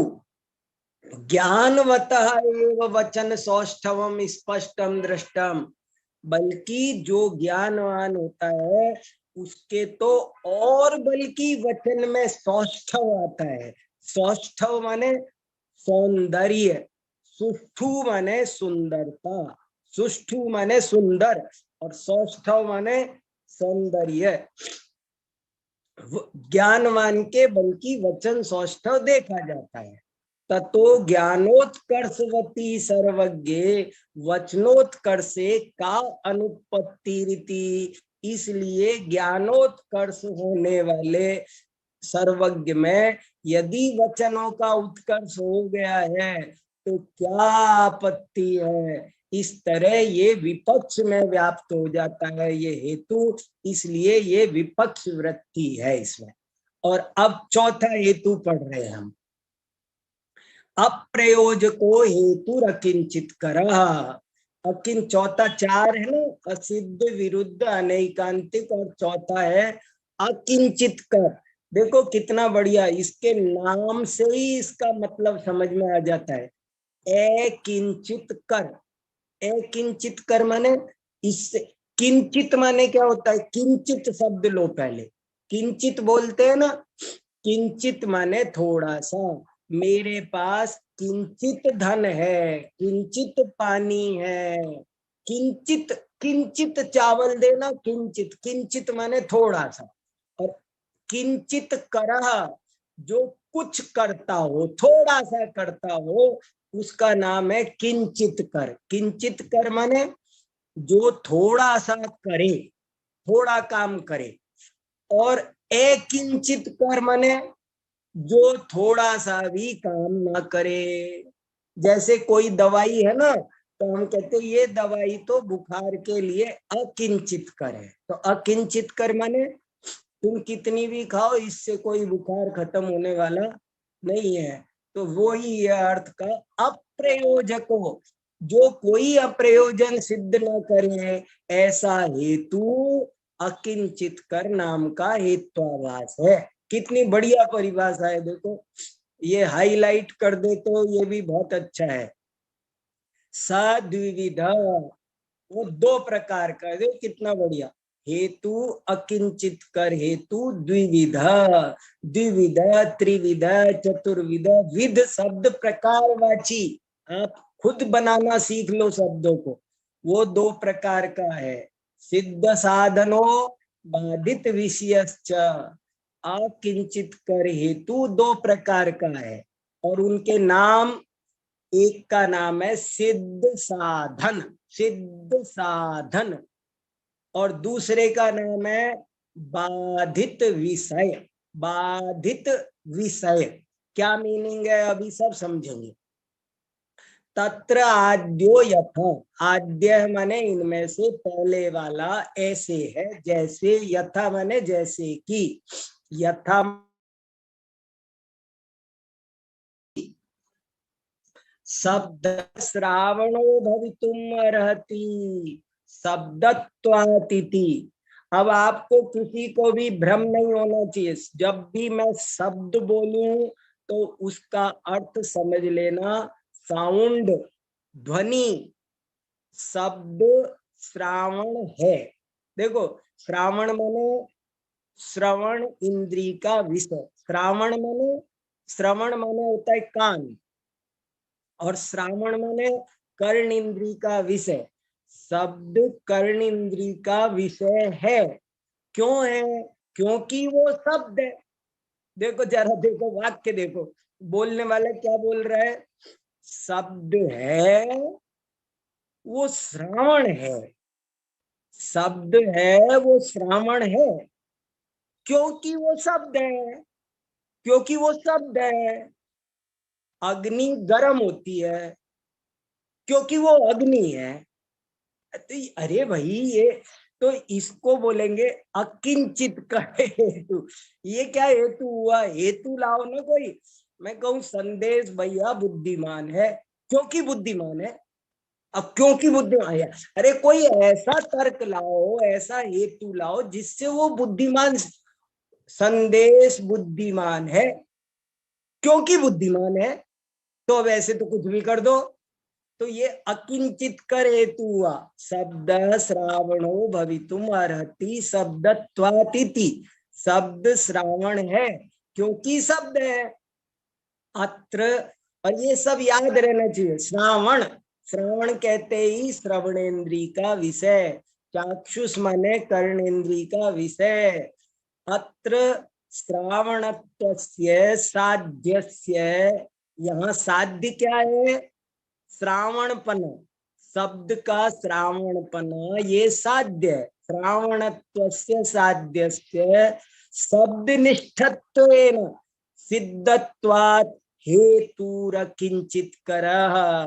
ज्ञानवतः एव वचन सौष्ठवम स्पष्टम दृष्टम, बल्कि जो ज्ञानवान होता है उसके तो और बल्कि वचन में सौष्ठव आता है। सौष्ठव माने सौंदर्य, सुष्ठु माने सुंदरता, सुष्ठु माने सुंदर और सौष्ठव माने सौंदर्य। ज्ञानवान के बल्कि वचन सौष्ठव देखा जाता है। ततो ज्ञानोत्कर्षवती सर्वज्ञे वचनोत्कर्षे का अनुपत्ति रीति, इसलिए ज्ञानोत्कर्ष होने वाले सर्वज्ञ में यदि वचनों का उत्कर्ष हो गया है तो क्या आपत्ति है। इस तरह ये विपक्ष में व्याप्त हो जाता है ये हेतु, इसलिए ये विपक्ष वृत्ति है इसमें। और अब चौथा हेतु पढ़ रहे हैं हम। अप्रयोजको हेतु अकिंचित करः। अकिन चौथा 4 है ना, असिद्ध विरुद्ध अनैकांतिक, और चौथा है अकिंचित कर। देखो कितना बढ़िया, इसके नाम से ही इसका मतलब समझ में आ जाता है। ए किंचित कर, ए किंचित कर माने इससे, किंचित माने क्या होता है, किंचित शब्द लो पहले, किंचित बोलते हैं ना, किंचित माने थोड़ा सा, मेरे पास किंचित धन है, किंचित पानी है, किंचित, किंचित चावल देना, किंचित, किंचित माने थोड़ा सा, और किंचित करह जो कुछ करता हो, थोड़ा सा करता हो, उसका नाम है किंचित कर। किंचित कर माने जो थोड़ा सा करे, थोड़ा काम करे, और अकिंचित कर माने जो थोड़ा सा भी काम ना करे। जैसे कोई दवाई है ना, तो हम कहते हैं ये दवाई तो बुखार के लिए अकिंचित कर है, तो अकिंचित कर माने तुम कितनी भी खाओ, इससे कोई बुखार खत्म होने वाला नहीं है। तो वो ही है अर्थ का अप्रयोजक हो, जो कोई अप्रयोजन सिद्ध न करे, ऐसा हेतु अकिंचित कर नाम का हेत्वाभास है। कितनी बढ़िया परिभाषा है, देखो ये हाईलाइट कर दे तो ये भी बहुत अच्छा है। सद्विविध, वो दो प्रकार का, देखो कितना बढ़िया, हेतु अकिंचित कर हेतु द्विविध, द्विविध त्रिविध चतुर्विध, विध शब्द प्रकारवाची, आप खुद बनाना सीख लो शब्दों को, वो दो प्रकार का है, सिद्ध साधनो बाधित विषयश्च, अकिंचित कर हेतु दो प्रकार का है, और उनके नाम, एक का नाम है सिद्ध साधन, सिद्ध साधन, और दूसरे का नाम है बाधित विषय, बाधित विषय। क्या मीनिंग है अभी सब समझेंगे। तत्र आद्यो यथा, आद्य माने इनमें से पहले वाला, ऐसे है जैसे, यथा माने जैसे कि, यथा शब्द श्रावणो भवितुम अर्हति, शब्दत्वातिथि। अब आपको किसी को भी भ्रम नहीं होना चाहिए, जब भी मैं शब्द बोलूं तो उसका अर्थ समझ लेना, साउंड, ध्वनि, शब्द श्रावण है। देखो श्रावण माने श्रवण इंद्री का विषय, श्रावण माने, श्रवण माने होता है कान, और श्रावण माने कर्ण इंद्री का विषय, शब्द कर्ण इंद्री का विषय है। क्यों है? क्योंकि वो शब्द है। देखो जरा देखो वाक्य देखो, बोलने वाला क्या बोल रहा है, शब्द है, वो श्रावण है, शब्द है वो श्रावण है, क्योंकि वो शब्द है, क्योंकि वो शब्द है। अग्नि गर्म होती है क्योंकि वो अग्नि है। तो अरे भाई ये तो इसको बोलेंगे अकिंचित का हेतु। ये क्या हेतु हुआ? हेतु लाओ ना कोई। मैं कहूं संदेश भैया बुद्धिमान है क्योंकि बुद्धिमान है, अब क्योंकि बुद्धिमान है, अरे कोई ऐसा तर्क लाओ, ऐसा हेतु लाओ जिससे वो बुद्धिमान, संदेश बुद्धिमान है क्योंकि बुद्धिमान है, तो अब ऐसे तो कुछ भी कर दो। तो ये अकिंचित कर हेतु हुआ, शब्द श्रावणो भवितुम अर्हति शब्दत्वातिथि, शब्द श्रावण है क्योंकि शब्द है। अत्र, और ये सब याद रहना चाहिए, श्रावण, श्रावण कहते ही श्रवणेन्द्री का विषय, चाक्षुष माने कर्णेन्द्री का विषय। अत्र श्रावणत्वस्य साध्यस्य, यहाँ साध्य क्या है? श्रावणपन, शब्द का श्रावणपन ये साध्य है। श्रावणत्वस्य साध्यस्य शब्दनिष्ठत्वेन सिद्धत्वात् हेतुरकिंचित करः,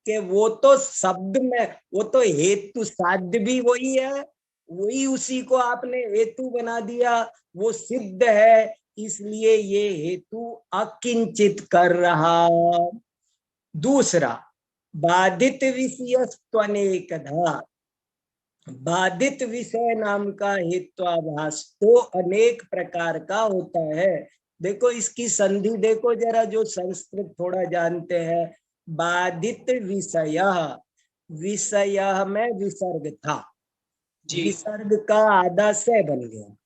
कि वो तो शब्द में, वो तो हेतु साध्य भी वही है, वही उसी को आपने हेतु बना दिया, वो सिद्ध है, इसलिए ये हेतु अकिंचित कर रहा। दूसरा बाधित विषयस्त्वनेकधा, बाधित विषय नाम का हेत्वाभास तो अनेक प्रकार का होता है। देखो इसकी संधि देखो जरा, जो संस्कृत थोड़ा जानते हैं, बाधित विषय, विषय में विसर्ग था, विसर्ग का आधा से बन गया,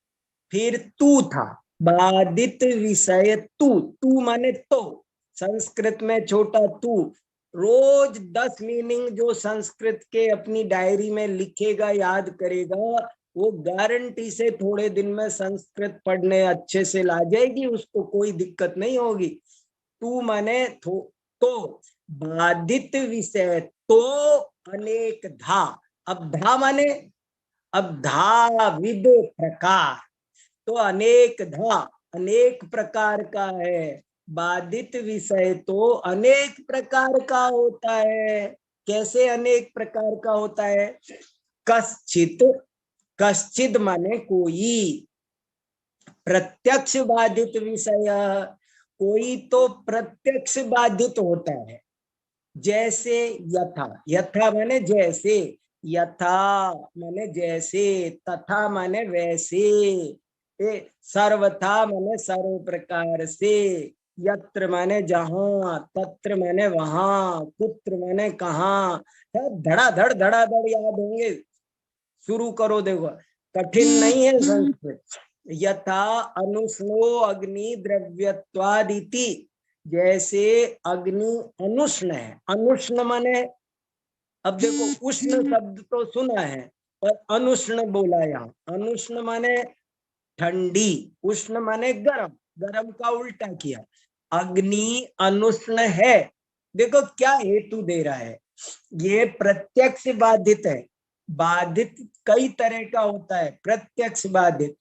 फिर तू था, बाधित विषय तू, तू माने तो, संस्कृत में छोटा तू। रोज 10 मीनिंग जो संस्कृत के अपनी डायरी में लिखेगा, याद करेगा, वो गारंटी से थोड़े दिन में संस्कृत पढ़ने अच्छे से ला जाएगी, उसको कोई दिक्कत नहीं होगी। तू माने तो, बाधित विषय तो, अनेक धा, अब धा माने, अब धा विद प्रकार, तो अनेक धा अनेक प्रकार का है, बाधित विषय तो अनेक प्रकार का होता है। कैसे अनेक प्रकार का होता है? कश्चित, कश्चित माने कोई, प्रत्यक्ष बाधित विषय, कोई तो प्रत्यक्ष बाधित होता है, जैसे यथा, यथा माने जैसे, यथा माने जैसे, तथा माने वैसे, सर्वथा माने सर्व प्रकार से, यत्र माने जहां, तत्र माने वहां, कुत्र माने कहाँ, धड़ाधड़ धड़ाधड़ याद होंगे। शुरू करो, देखो कठिन नहीं है संस्कृत। यथा अनुष्णो अग्नि द्रव्यत्वादिति, जैसे अग्नि अनुष्ण है, अनुष्ण माने, अब देखो उष्ण शब्द तो सुना है और अनुष्ण बोला, यहाँ अनुष्ण माने ठंडी, उष्ण माने गरम, गरम का उल्टा किया, अग्नि अनुष्ण है। देखो क्या हेतु दे रहा है, ये प्रत्यक्ष बाधित है। बाधित कई तरह का होता है, प्रत्यक्ष बाधित,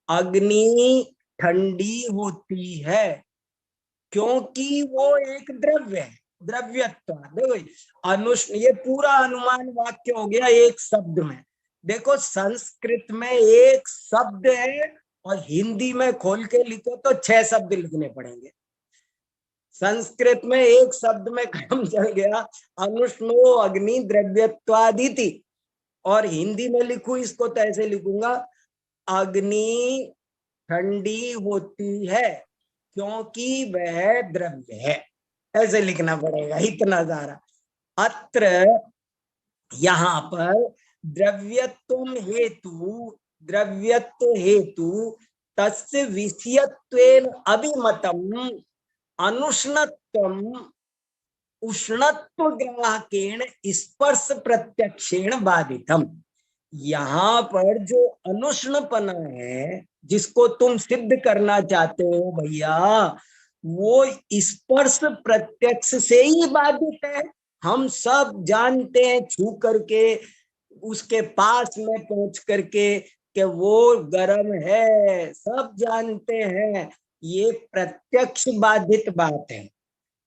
अग्नि ठंडी होती है क्योंकि वो एक द्रव्य है, द्रव्यत्व। देखो अनुष्ण, ये पूरा अनुमान वाक्य हो गया एक शब्द में। देखो संस्कृत में एक शब्द है और हिंदी में खोल के लिखो तो 6 शब्द लिखने पड़ेंगे। संस्कृत में एक शब्द में काम चल गया, अनुष्णो अग्नि द्रव्यत्वादिति, और हिंदी में लिखूं इसको तो ऐसे लिखूंगा, अग्नि ठंडी होती है क्योंकि वह द्रव्य है, ऐसे लिखना पड़ेगा, इतना सारा। अत्र यहाँ पर द्रव्यत्व हेतु, द्रव्यत्व हेतु तस्य विषयत्वेन अभिमतम अनुष्णत्वम उष्णत्व ग्राहकेण स्पर्श प्रत्यक्षेण बाधितम। यहाँ पर जो अनुष्णपना है जिसको तुम सिद्ध करना चाहते हो भैया, वो स्पर्श प्रत्यक्ष से ही बाधित है। हम सब जानते हैं छू करके, उसके पास में पहुंच करके कि वो गर्म है, सब जानते हैं, ये प्रत्यक्ष बाधित बात है।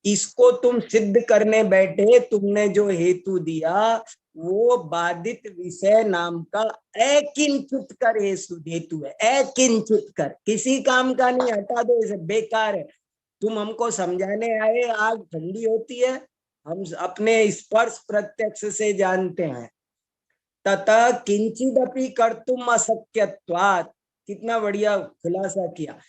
इसको तुम सिद्ध करने बैठे, तुमने जो हेतु दिया वो बाधित विषय नाम का अकिंचित कर हेतु है। अकिंचित कर, किसी काम का नहीं, हटा दो, इसे बेकार है। तुम हमको समझाने आए आग ठंडी होती है, हम अपने स्पर्श प्रत्यक्ष से जानते हैं। तथा किंचिदपि कर्तुम अशक्यत्वात्, कितना बढ़िया खुलासा किया।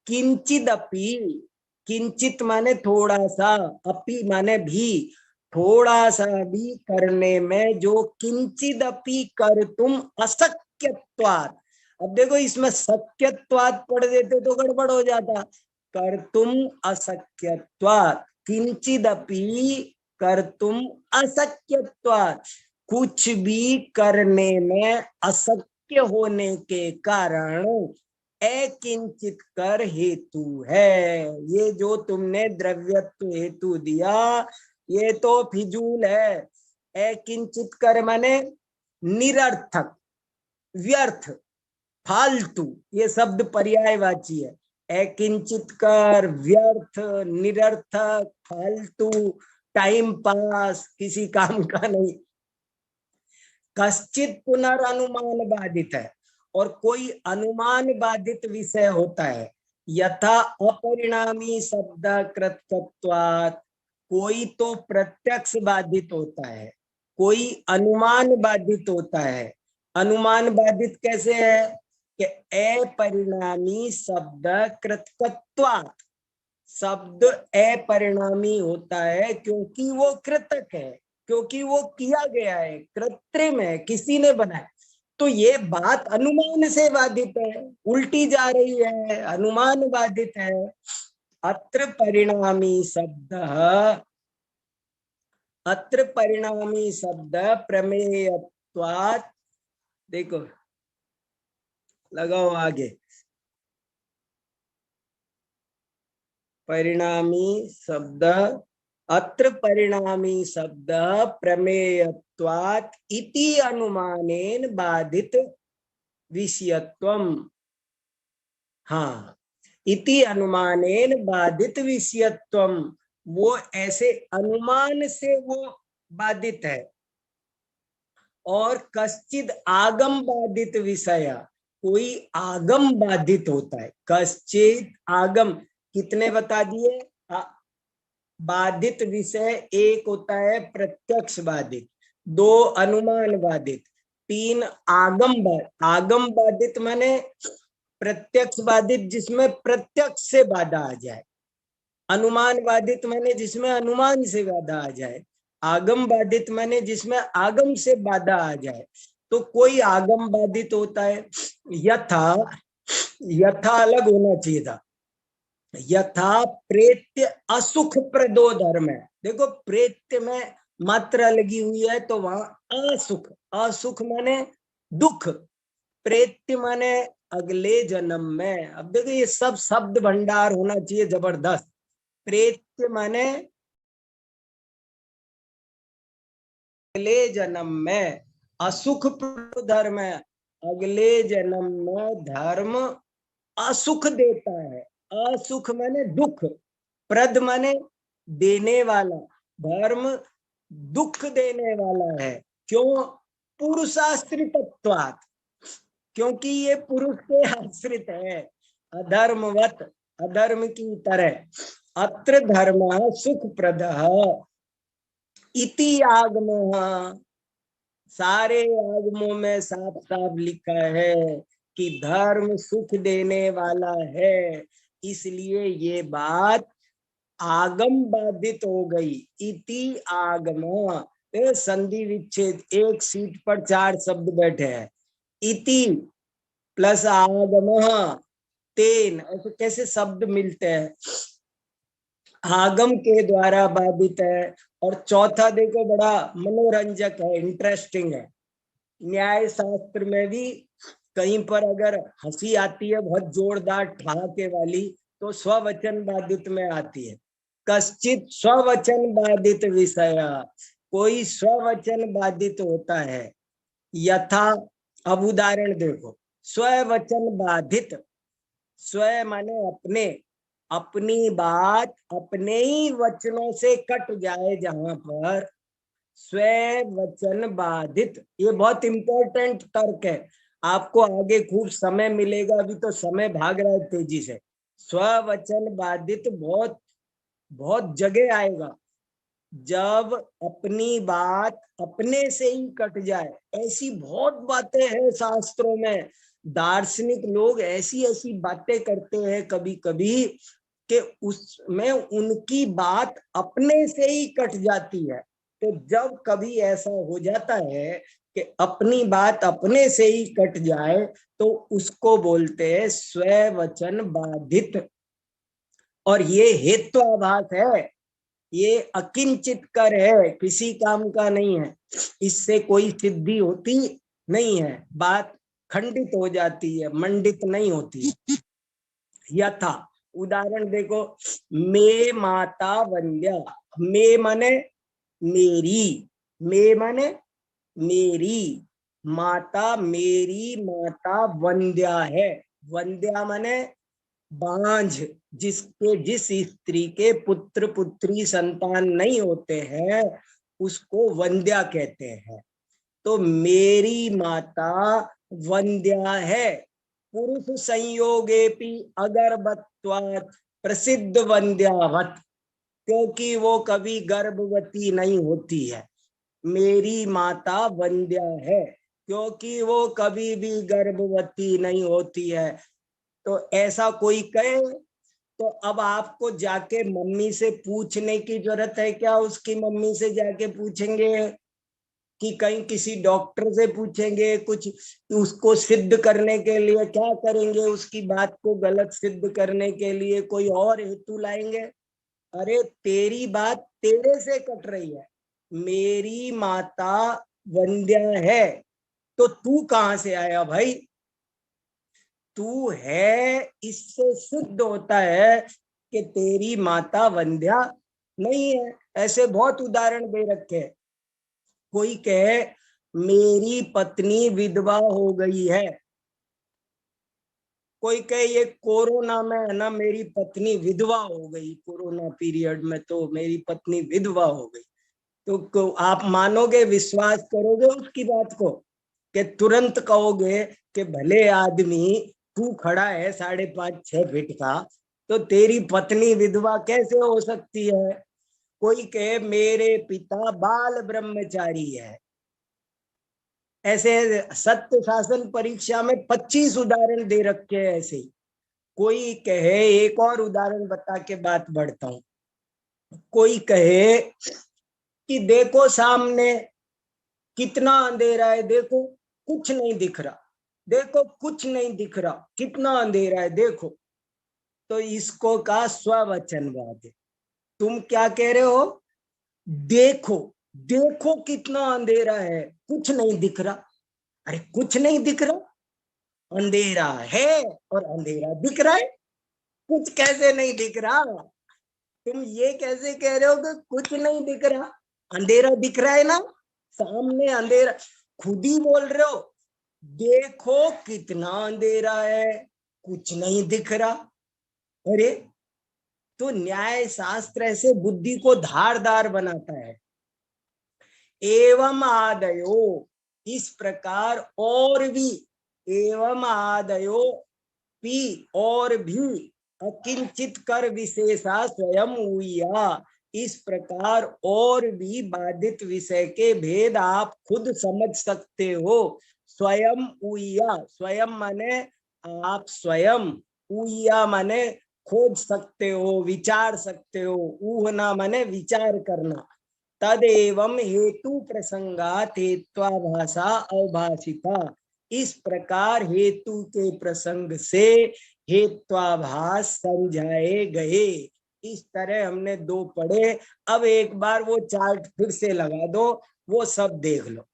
किंचिदपि, किंचित माने थोड़ा सा, अपि माने भी, थोड़ा सा भी करने में, जो किंचिदपि कर्तुम अशक्यत्वात्। अब देखो इसमें शक्यत्वात् पढ़ देते तो गड़बड़ हो जाता, कर्तुम अशक्यत्वात्, किंचिदपि कर्तुम अशक्यत्वात्, कुछ भी करने में अशक्य होने के कारण अकिंचित कर हेतु है। ये जो तुमने द्रव्यत्व हेतु दिया ये तो फिजूल है। अकिंचित कर माने निरर्थक, व्यर्थ, फालतू, ये शब्द पर्यायवाची है। अकिंचित कर व्यर्थ, निरर्थक, फालतू, टाइम पास, किसी काम का नहीं। कश्चित पुनर्नुमान बाधित है, और कोई अनुमान बाधित विषय होता है। यथा अपरिणामी शब्दकृतत्वात्, कोई तो प्रत्यक्ष बाधित होता है, कोई अनुमान बाधित होता है। अनुमान बाधित कैसे है कि अपरिणामी शब्दकृतत्वात्, शब्द अपरिणामी होता है क्योंकि वो कृतक है, क्योंकि वो किया गया है, कृत्रिम है, किसी ने बनाया। तो ये बात अनुमान से बाधित है, उल्टी जा रही है, अनुमान बाधित है। अत्र परिणामी शब्द, अत्र परिणामी शब्द प्रमेयत्वात्, देखो लगाओ आगे, परिणामी शब्द, अत्र परिणामी शब्द प्रमेयत्वात् इति अनुमानेन बाधित विषयत्वम। हाँ, इति अनुमानेन बाधित विषयत्वम, वो ऐसे अनुमान से वो बाधित है। और कश्चिद आगम बाधित विषय, कोई आगम बाधित होता है। कश्चित आगम, कितने बता दिए? बाधित विषय एक होता है प्रत्यक्ष बाधित, दो अनुमान बाधित, तीन आगम बाधित। आगम बाधित माने प्रत्यक्ष बाधित जिसमें प्रत्यक्ष से बाधा आ जाए, अनुमान बाधित माने जिसमें अनुमान से बाधा आ जाए, आगम बाधित माने जिसमें आगम से बाधा आ जाए। तो कोई आगम बाधित होता है, यथा अलग होना चाहिए था, यथा प्रेत्य असुख प्रदो धर्म है। देखो प्रेत्य में मात्रा लगी हुई है तो वहां असुख, असुख माने दुख, प्रेत्य माने अगले जन्म में। अब देखो ये सब शब्द भंडार होना चाहिए जबरदस्त। प्रेत्य माने अगले जन्म में, असुख धर्म है, अगले जन्म में धर्म असुख देता है। असुख माने दुख, प्रद माने देने वाला, धर्म दुख देने वाला है। क्यों? पुरुषाश्रितत्वात्, क्योंकि ये पुरुष के आश्रित है, अधर्मवत, अधर्म की तरह। अत्र धर्म सुख प्रद इति आगम, सारे आगमों में साफ साफ लिखा है कि धर्म सुख देने वाला है, इसलिए ये बात आगम बाधित हो गई। इति आगम, संधि विच्छेद, एक सीट पर चार शब्द बैठे हैं। इति प्लस आगम तेन, ऐसे कैसे शब्द मिलते हैं? आगम के द्वारा बाधित है। और चौथा देखो बड़ा मनोरंजक है, इंटरेस्टिंग है। न्याय शास्त्र में भी कहीं पर अगर हंसी आती है बहुत जोरदार ठहाके वाली, तो स्ववचन बाधित में आती है। कश्चित स्ववचन बाधित विषय, कोई स्ववचन बाधित होता है। यथा, अब उदाहरण देखो, स्ववचन बाधित, स्व माने अपने, अपनी बात अपने ही वचनों से कट जाए जहां पर स्व वचन बाधित। ये बहुत इंपॉर्टेंट तर्क है, आपको आगे खूब समय मिलेगा, अभी तो समय भाग रहा है तेजी से। स्ववचन बाधित बहुत बहुत जगह आएगा, जब अपनी बात अपने से ही कट जाए। ऐसी बहुत बातें हैं शास्त्रों में, दार्शनिक लोग ऐसी ऐसी बातें करते हैं कभी कभी कि उसमें उनकी बात अपने से ही कट जाती है। तो जब कभी ऐसा हो जाता है कि अपनी बात अपने से ही कट जाए, तो उसको बोलते हैं स्ववचन बाधित। और ये हेत्वाभास है, ये अकिंचित कर है, किसी काम का नहीं है, इससे कोई सिद्धि होती नहीं है, बात खंडित हो जाती है, मंडित नहीं होती। यथा, उदाहरण देखो, मे माता वंद्या, मे माने मेरी, मे माने मेरी माता, मेरी माता वंद्या है। वंद्या माने बांझ, जिसके जिस स्त्री के पुत्र पुत्री संतान नहीं होते हैं उसको वंद्या कहते हैं। तो मेरी माता वंद्या है। पुरुष संयोगेपि अगर्भत्वात् प्रसिद्ध वंद्यावत, क्योंकि वो कभी गर्भवती नहीं होती है। मेरी माता वंद्या है क्योंकि वो कभी भी गर्भवती नहीं होती है। तो ऐसा कोई कहे तो अब आपको जाके मम्मी से पूछने की जरूरत है क्या? उसकी मम्मी से जाके पूछेंगे कि कहीं किसी डॉक्टर से पूछेंगे? कुछ उसको सिद्ध करने के लिए क्या करेंगे? उसकी बात को गलत सिद्ध करने के लिए कोई और हेतु लाएंगे? अरे तेरी बात तेरे से कट रही है, मेरी माता वंद्या है, तो तू कहां से आया भाई? तू है, इससे सिद्ध होता है कि तेरी माता वंद्या नहीं है। ऐसे बहुत उदाहरण दे रखे हैं। कोई कहे मेरी पत्नी विधवा हो गई है, कोई कहे ये कोरोना में है ना मेरी पत्नी विधवा हो गई, कोरोना पीरियड में तो मेरी पत्नी विधवा हो गई। तो आप मानोगे, विश्वास करोगे उसकी बात को? कि तुरंत कहोगे कि भले आदमी तू खड़ा है 5.5-6 फीट का, तो तेरी पत्नी विधवा कैसे हो सकती है? कोई कहे मेरे पिता बाल ब्रह्मचारी है, ऐसे सत्य शासन परीक्षा में 25 उदाहरण दे रखे हैं ऐसे। कोई कहे, एक और उदाहरण बता के बात बढ़ता हूं, कोई कहे कि देखो सामने कितना अंधेरा है, देखो कुछ नहीं दिख रहा, देखो कुछ नहीं दिख रहा, कितना अंधेरा है देखो। तो इसको का स्ववचनवाद है। तुम क्या कह रहे हो? देखो, देखो कितना अंधेरा है, कुछ नहीं दिख रहा। अरे कुछ नहीं दिख रहा, अंधेरा है और अंधेरा दिख रहा है, कुछ कैसे नहीं दिख रहा? तुम ये कैसे कह रहे हो कि कुछ नहीं दिख रहा? अंधेरा दिख रहा है ना, सामने अंधेरा, खुद ही बोल रहे हो देखो कितना अंधेरा है, कुछ नहीं दिख रहा। अरे तो न्याय शास्त्र ऐसे बुद्धि को धारदार बनाता है। एवं आदयो, इस प्रकार और भी, एवं आदयो भी, और भी, अकिंचित कर विशेषा स्वयं हुआ, इस प्रकार और भी बाधित विषय के भेद आप खुद समझ सकते हो। स्वयं उया, स्वयं माने आप स्वयं, उया माने खोज सकते हो, विचार सकते हो, ऊहना माने विचार करना। तदेवं हेतु प्रसंगात हेत्वाभाषा अभाषिता, इस प्रकार हेतु के प्रसंग से हेत्वाभास समझाए गए। इस तरह हमने 2 पढ़े। अब एक बार वो चार्ट फिर से लगा दो, वो सब देख लो।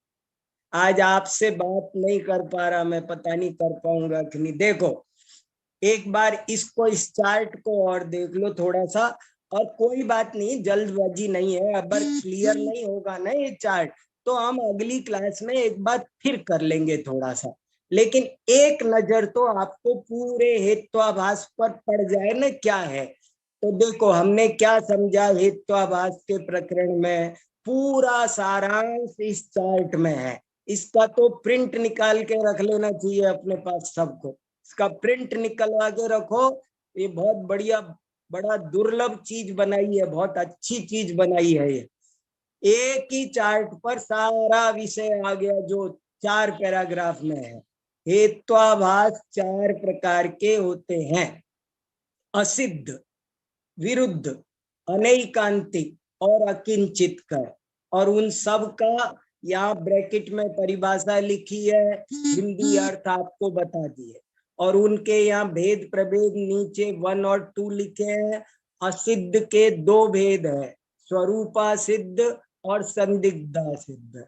आज आपसे बात नहीं कर पा रहा मैं, पता नहीं कर पाऊंगा कि नहीं। देखो एक बार इसको, इस चार्ट को और देख लो थोड़ा सा। और कोई बात नहीं, जल्दबाजी नहीं है। अगर क्लियर नहीं होगा ना ये चार्ट, तो हम अगली क्लास में एक बार फिर कर लेंगे थोड़ा सा। लेकिन एक नजर तो आपको पूरे हेत्वाभास पर पड़ जाए ना क्या है। तो देखो हमने क्या समझा हेत्वाभास के प्रकरण में, पूरा सारांश इस चार्ट में है। इसका तो प्रिंट निकाल के रख लेना चाहिए अपने पास सबको। इसका प्रिंट निकलवा के रखो। ये बहुत बढ़िया, बड़ा दुर्लभ चीज बनाई है, बहुत अच्छी चीज बनाई है ये। एक ही चार्ट पर सारा विषय आ गया जो 4 पैराग्राफ में है। हेत्वाभास 4 प्रकार के होते हैं, असिद्ध, विरुद्ध, अनैकांतिक और अकिंचित कर। और उन सब का यहाँ ब्रैकेट में परिभाषा लिखी है, हिंदी अर्थ आपको बता दिए। और उनके यहाँ भेद प्रभेद नीचे 1 और 2 लिखे हैं। असिद्ध के 2 भेद है, स्वरूपा सिद्ध और संदिग्धा सिद्ध।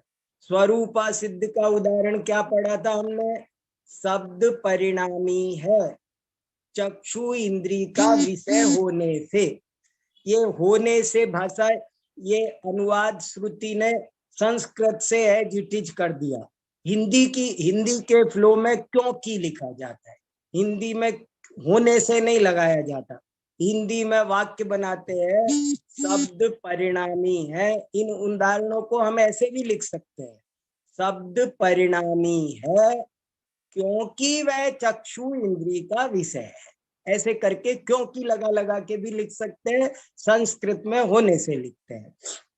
स्वरूपा सिद्ध का उदाहरण क्या पढ़ा था हमने? शब्द परिणामी है, चक्षु इंद्री का विषय होने से। ये होने से भाषा, ये अनुवाद श्रुति ने संस्कृत से एजिटिज कर दिया। हिंदी के फ्लो में क्योंकि लिखा जाता है, हिंदी में होने से नहीं लगाया जाता। हिंदी में वाक्य बनाते हैं शब्द परिणामी है। इन उदाहरणों को हम ऐसे भी लिख सकते हैं, शब्द परिणामी है क्योंकि वह चक्षु इंद्री का विषय है। ऐसे करके क्योंकि लगा लगा के भी लिख सकते हैं, संस्कृत में होने से लिखते हैं।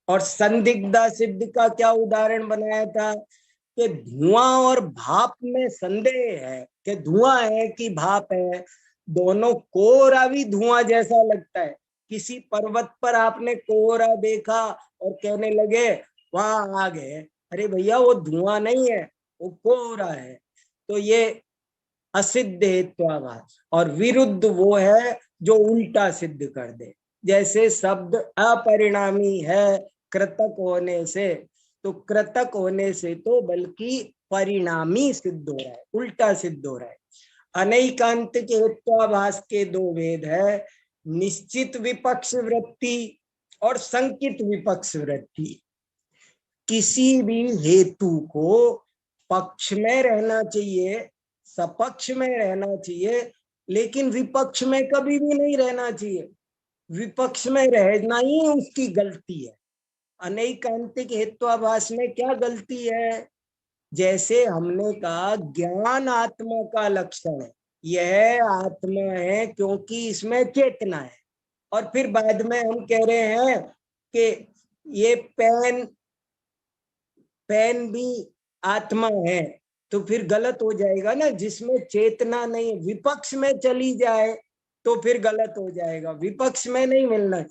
और संदिग्धा सिद्ध का क्या उदाहरण बनाया था कि धुआं और भाप में संदेह है कि धुआं है कि भाप है। दोनों कोहरा भी धुआं जैसा लगता है। किसी पर्वत पर आपने कोहरा देखा और कहने लगे वहां आग है, अरे भैया वो धुआं नहीं है, वो कोहरा है। तो ये असिद्ध हेत्वाभास, और विरुद्ध वो है जो उल्टा सिद्ध कर दे। जैसे शब्द अपरिणामी है कृतक होने से, तो कृतक होने से तो बल्कि परिणामी सिद्ध हो रहा है, उल्टा सिद्ध हो रहा है। अनैकांतिक हेत्वाभास के दो भेद है, निश्चित विपक्ष वृत्ति और संकित विपक्ष वृत्ति। किसी भी हेतु को पक्ष में रहना चाहिए, सपक्ष में रहना चाहिए, लेकिन विपक्ष में कभी भी नहीं रहना चाहिए। विपक्ष में रहना ही उसकी गलती है। अनैकांतिक हेत्वाभास में क्या गलती है? जैसे हमने कहा ज्ञान आत्मा का लक्षण है, यह आत्मा है क्योंकि इसमें चेतना है, और फिर बाद में हम कह रहे हैं कि ये पेन भी आत्मा है, तो फिर गलत हो जाएगा ना। जिसमें चेतना नहीं, विपक्ष में चली जाए तो फिर गलत हो जाएगा। विपक्ष में नहीं मिलना,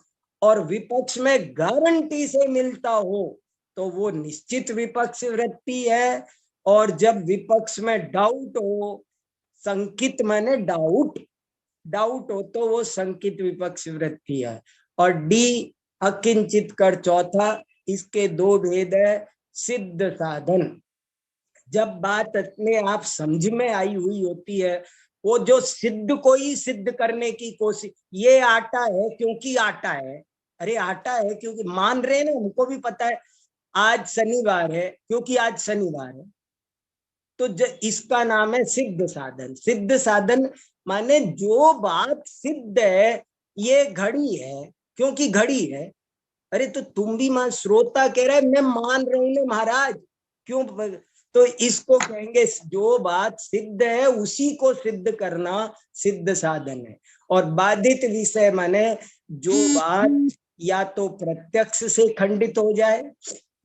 और विपक्ष में गारंटी से मिलता हो तो वो निश्चित विपक्ष वृत्ति है। और जब विपक्ष में डाउट हो, संकित माने डाउट हो, तो वो संकित विपक्ष वृत्ति है। और डी अकिंचित कर चौथा, इसके दो भेद है, सिद्ध साधन। जब बात अपने आप समझ में आई हुई होती है, वो जो सिद्ध को ही सिद्ध करने की कोशिश, ये आटा है क्योंकि आटा है, अरे आटा है क्योंकि मान रहे ना, हमको भी पता है आज शनिवार है क्योंकि आज शनिवार है, तो इसका नाम है सिद्ध साधन। सिद्ध साधन माने जो बात सिद्ध है, ये घड़ी है क्योंकि घड़ी है। अरे तो तुम भी मान, श्रोता कह रहा है मैं मान रहा हूं महाराज, क्यों? तो इसको कहेंगे जो बात सिद्ध है उसी को सिद्ध करना सिद्ध साधन है। और बाधित विषय माने जो बात या तो प्रत्यक्ष से खंडित हो जाए,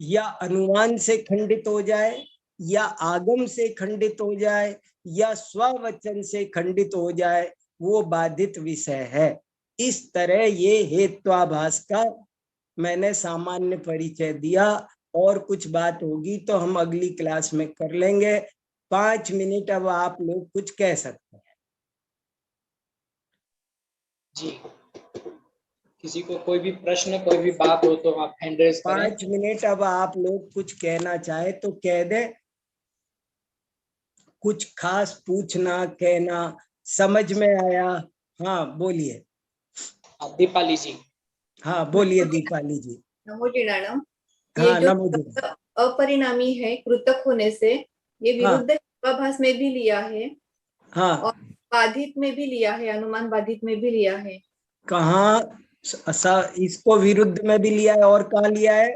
या अनुमान से खंडित हो जाए, या आगम से खंडित हो जाए, या स्ववचन से खंडित हो जाए, वो बाधित विषय है। इस तरह ये हेत्वाभास का मैंने सामान्य परिचय दिया। और कुछ बात होगी तो हम अगली क्लास में कर लेंगे। 5 मिनट अब आप लोग कुछ कह सकते हैं जी। किसी को कोई भी प्रश्न, कोई भी बात हो तो आप हैंड रेज करें। 5 मिनट अब आप लोग कुछ कहना चाहे तो कह दे। कुछ खास पूछना, कहना, समझ में आया? हाँ बोलिए। दीपाली जी। हाँ बोलिए दीपाली जी। नमो जी मैडम। हाँ, ये जो नमो जी। अपरिणामी है कृतक होने से, ये विरुद्ध हेत्वाभास में भी लिया है, हाँ, और बाधित में भी लिया है, अनुमान बाधित में भी लिया है। कहाँ? इसको विरुद्ध में भी लिया है और कहाँ लिया है?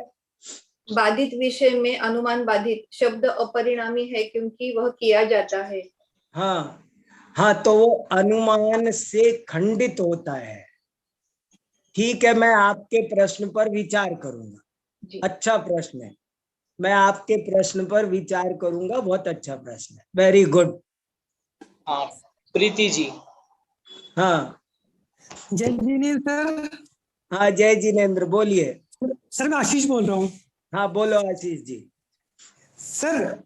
बाधित विषय में अनुमान बाधित शब्द अपरिणामी है क्योंकि वह किया जाता है। हाँ हाँ, तो वो अनुमान से खंडित होता है। ठीक है, मैं आपके प्रश्न पर विचार करूंगा। अच्छा प्रश्न है, मैं आपके प्रश्न पर विचार करूंगा। बहुत अच्छा प्रश्न है, वेरी गुड। हाँ प्रीति जी। हाँ जय जिनेंद्र सर। हाँ जय जिनेंद्र, बोलिए। सर मैं आशीष बोल रहा हूँ। हाँ बोलो आशीष जी। सर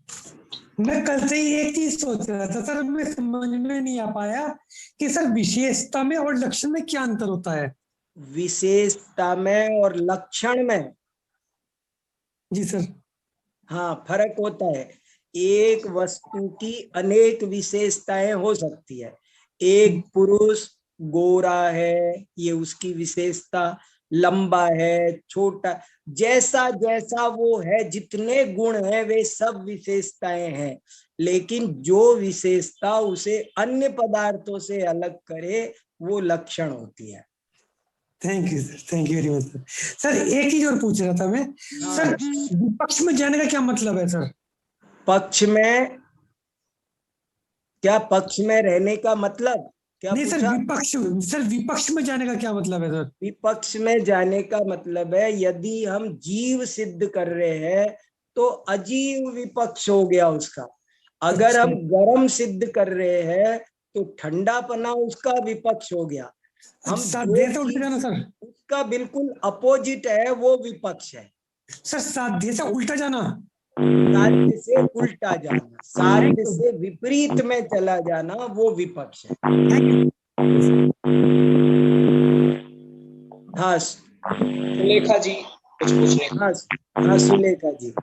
मैं कल से ही एक चीज सोच रहा था सर, मैं समझ में नहीं आ पाया कि सर विशेषता में और लक्षण में क्या अंतर होता है? विशेषता में और लक्षण में? जी सर। हाँ, फर्क होता है। एक वस्तु की अनेक विशेषताएं हो सकती है। एक पुरुष गोरा है, ये उसकी विशेषता, लंबा है, छोटा, जैसा जैसा वो है, जितने गुण हैं वे सब विशेषताएं हैं। लेकिन जो विशेषता उसे अन्य पदार्थों से अलग करे वो लक्षण होती है। Thank you sir, thank you very much sir. Sir एक चीज और पूछ रहा था मैं, सर विपक्ष में जाने का क्या मतलब है सर? पक्ष में क्या? पक्ष में रहने का मतलब क्या? नहीं पूछा? सर विपक्ष में जाने का क्या मतलब है सर? विपक्ष में जाने का मतलब है यदि हम जीव सिद्ध कर रहे हैं तो अजीव विपक्ष हो गया उसका। अगर हम गर्म सिद्ध कर रहे हैं तो ठंडापना उसका विपक्ष हो गया। हम साध्य जो से उल्टा जाना सर। उसका बिल्कुल अपोजिट है वो विपक्ष है। सर साध्य से उल्टा जाना, साध्य से उल्टा जाना, साध्य से विपरीत में चला जाना वो विपक्ष है। हाँ सुलेखा जी कुछ पूछ रहे हैं। हाँ हाँ सुलेखा जी।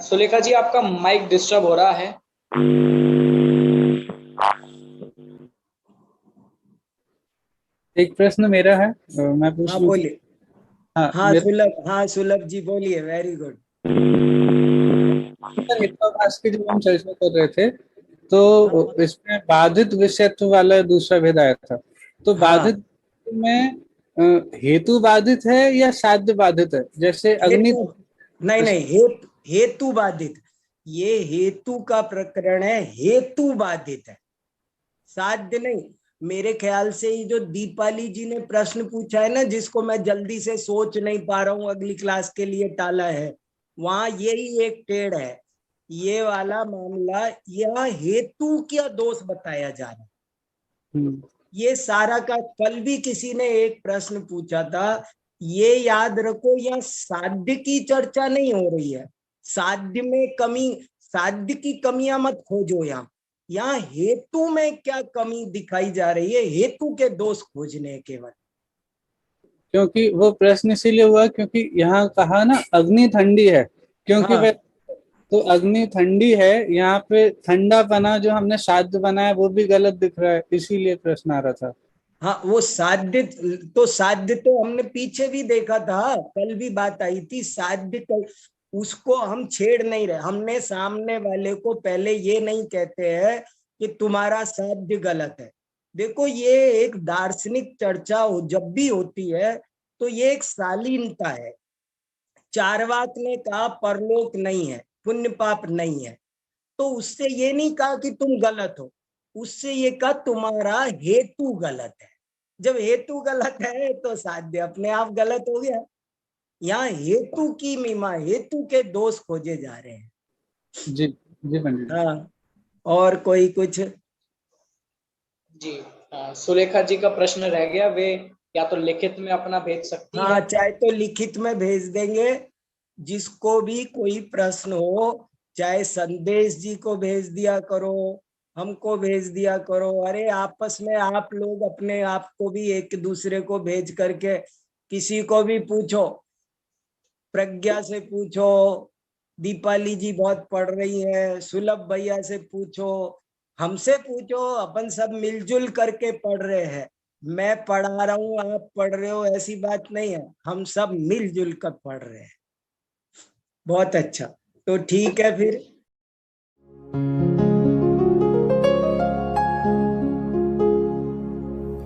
सुलेखा जी आपका माइक डिस्टर्ब हो रहा है। एक प्रश्न मेरा है, मैं पूछ हाँ लूं? बोलिए। हाँ सुलभ जी बोलिए। Very good. हितोपास की जो हम चर्चा कर रहे थे, तो इसमें बाधित विषयत्व वाला दूसरा भेद आया था। तो बाधित में हेतु बाधित है या साध्य बाधित है? जैसे अग्नि नहीं हेतु बाधित। ये हेतु का प्रकरण है, हेतु बाधित है, साध्य नहीं। मेरे ख्याल से ये जो दीपाली जी ने प्रश्न पूछा है ना, जिसको मैं जल्दी से सोच नहीं पा रहा हूँ, अगली क्लास के लिए टाला है, वहां यही एक टेढ़ है। ये वाला मामला, यह हेतु क्या दोष बताया जा रहा है। ये सारा का कल भी किसी ने एक प्रश्न पूछा था, ये याद रखो, यह साध्य की चर्चा नहीं हो रही है। साध्य में कमी, साध्य की कमियां मत खोजो। यहाँ हेतु में क्या कमी दिखाई जा रही है, हेतु के दोष खोजने केवल। क्योंकि वो प्रश्न इसीलिए हुआ क्योंकि यहाँ कहा ना अग्नि ठंडी है, क्योंकि हाँ। तो अग्नि ठंडी है, यहाँ पे ठंडापना जो हमने साध्य बनाया वो भी गलत दिख रहा है, इसीलिए प्रश्न आ रहा था। हाँ वो साध्य तो हमने पीछे भी देखा था, कल भी बात आई थी। साध्य तो उसको हम छेड़ नहीं रहे। हमने सामने वाले को पहले ये नहीं कहते हैं कि तुम्हारा साध्य गलत है। देखो ये एक दार्शनिक चर्चा जब भी होती है तो ये एक शालीनता है। चारवाक ने कहा परलोक नहीं है, पुण्य पाप नहीं है, तो उससे ये नहीं कहा कि तुम गलत हो, उससे ये कहा तुम्हारा हेतु गलत है। जब हेतु गलत है तो साध्य अपने आप गलत हो गया। यहाँ हेतु की मीमा, हेतु के दोष खोजे जा रहे हैं। जी जी पंडित। हाँ और कोई कुछ? जी सुलेखा जी का प्रश्न रह गया, वे या तो लिखित में अपना भेज सकती हाँ है। चाहे तो लिखित में भेज देंगे, जिसको भी कोई प्रश्न हो, चाहे संदेश जी को भेज दिया करो, हमको भेज दिया करो। अरे आपस में आप लोग अपने आप को भी एक दूसरे को भेज करके किसी को भी पूछो, प्रज्ञा से पूछो, दीपाली जी बहुत पढ़ रही है, सुलभ भैया से पूछो, हमसे पूछो, अपन सब मिलजुल करके पढ़ रहे हैं। मैं पढ़ा रहा हूँ, आप पढ़ रहे हो, ऐसी बात नहीं है, हम सब मिलजुल कर पढ़ रहे हैं। बहुत अच्छा, तो ठीक है फिर।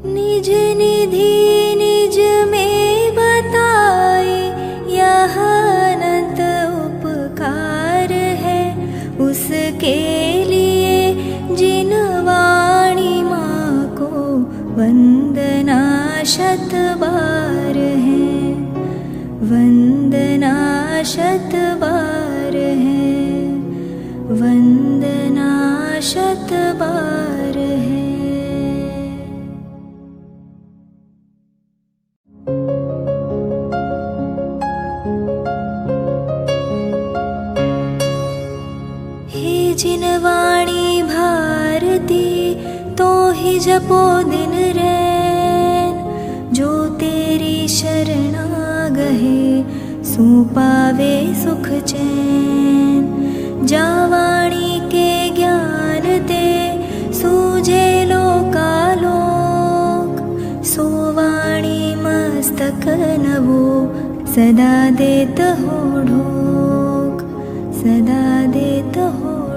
निज निधि निज में बताए, यह अनंत उपकार है उसके लिए जिन वाणी माँ को वंदना शत बार है, वंदना शत बार है, वंदना शत बार है। हे जिन वाणी भारती तो ही जपो दिन रैन, जो तेरी शरणा गहे सो पावे सुख चैन। जा वाणी के ज्ञान ते सूझे लोकालोक, सो वाणी मस्तक नवो सदा देत हो ढोक, सदा देत हो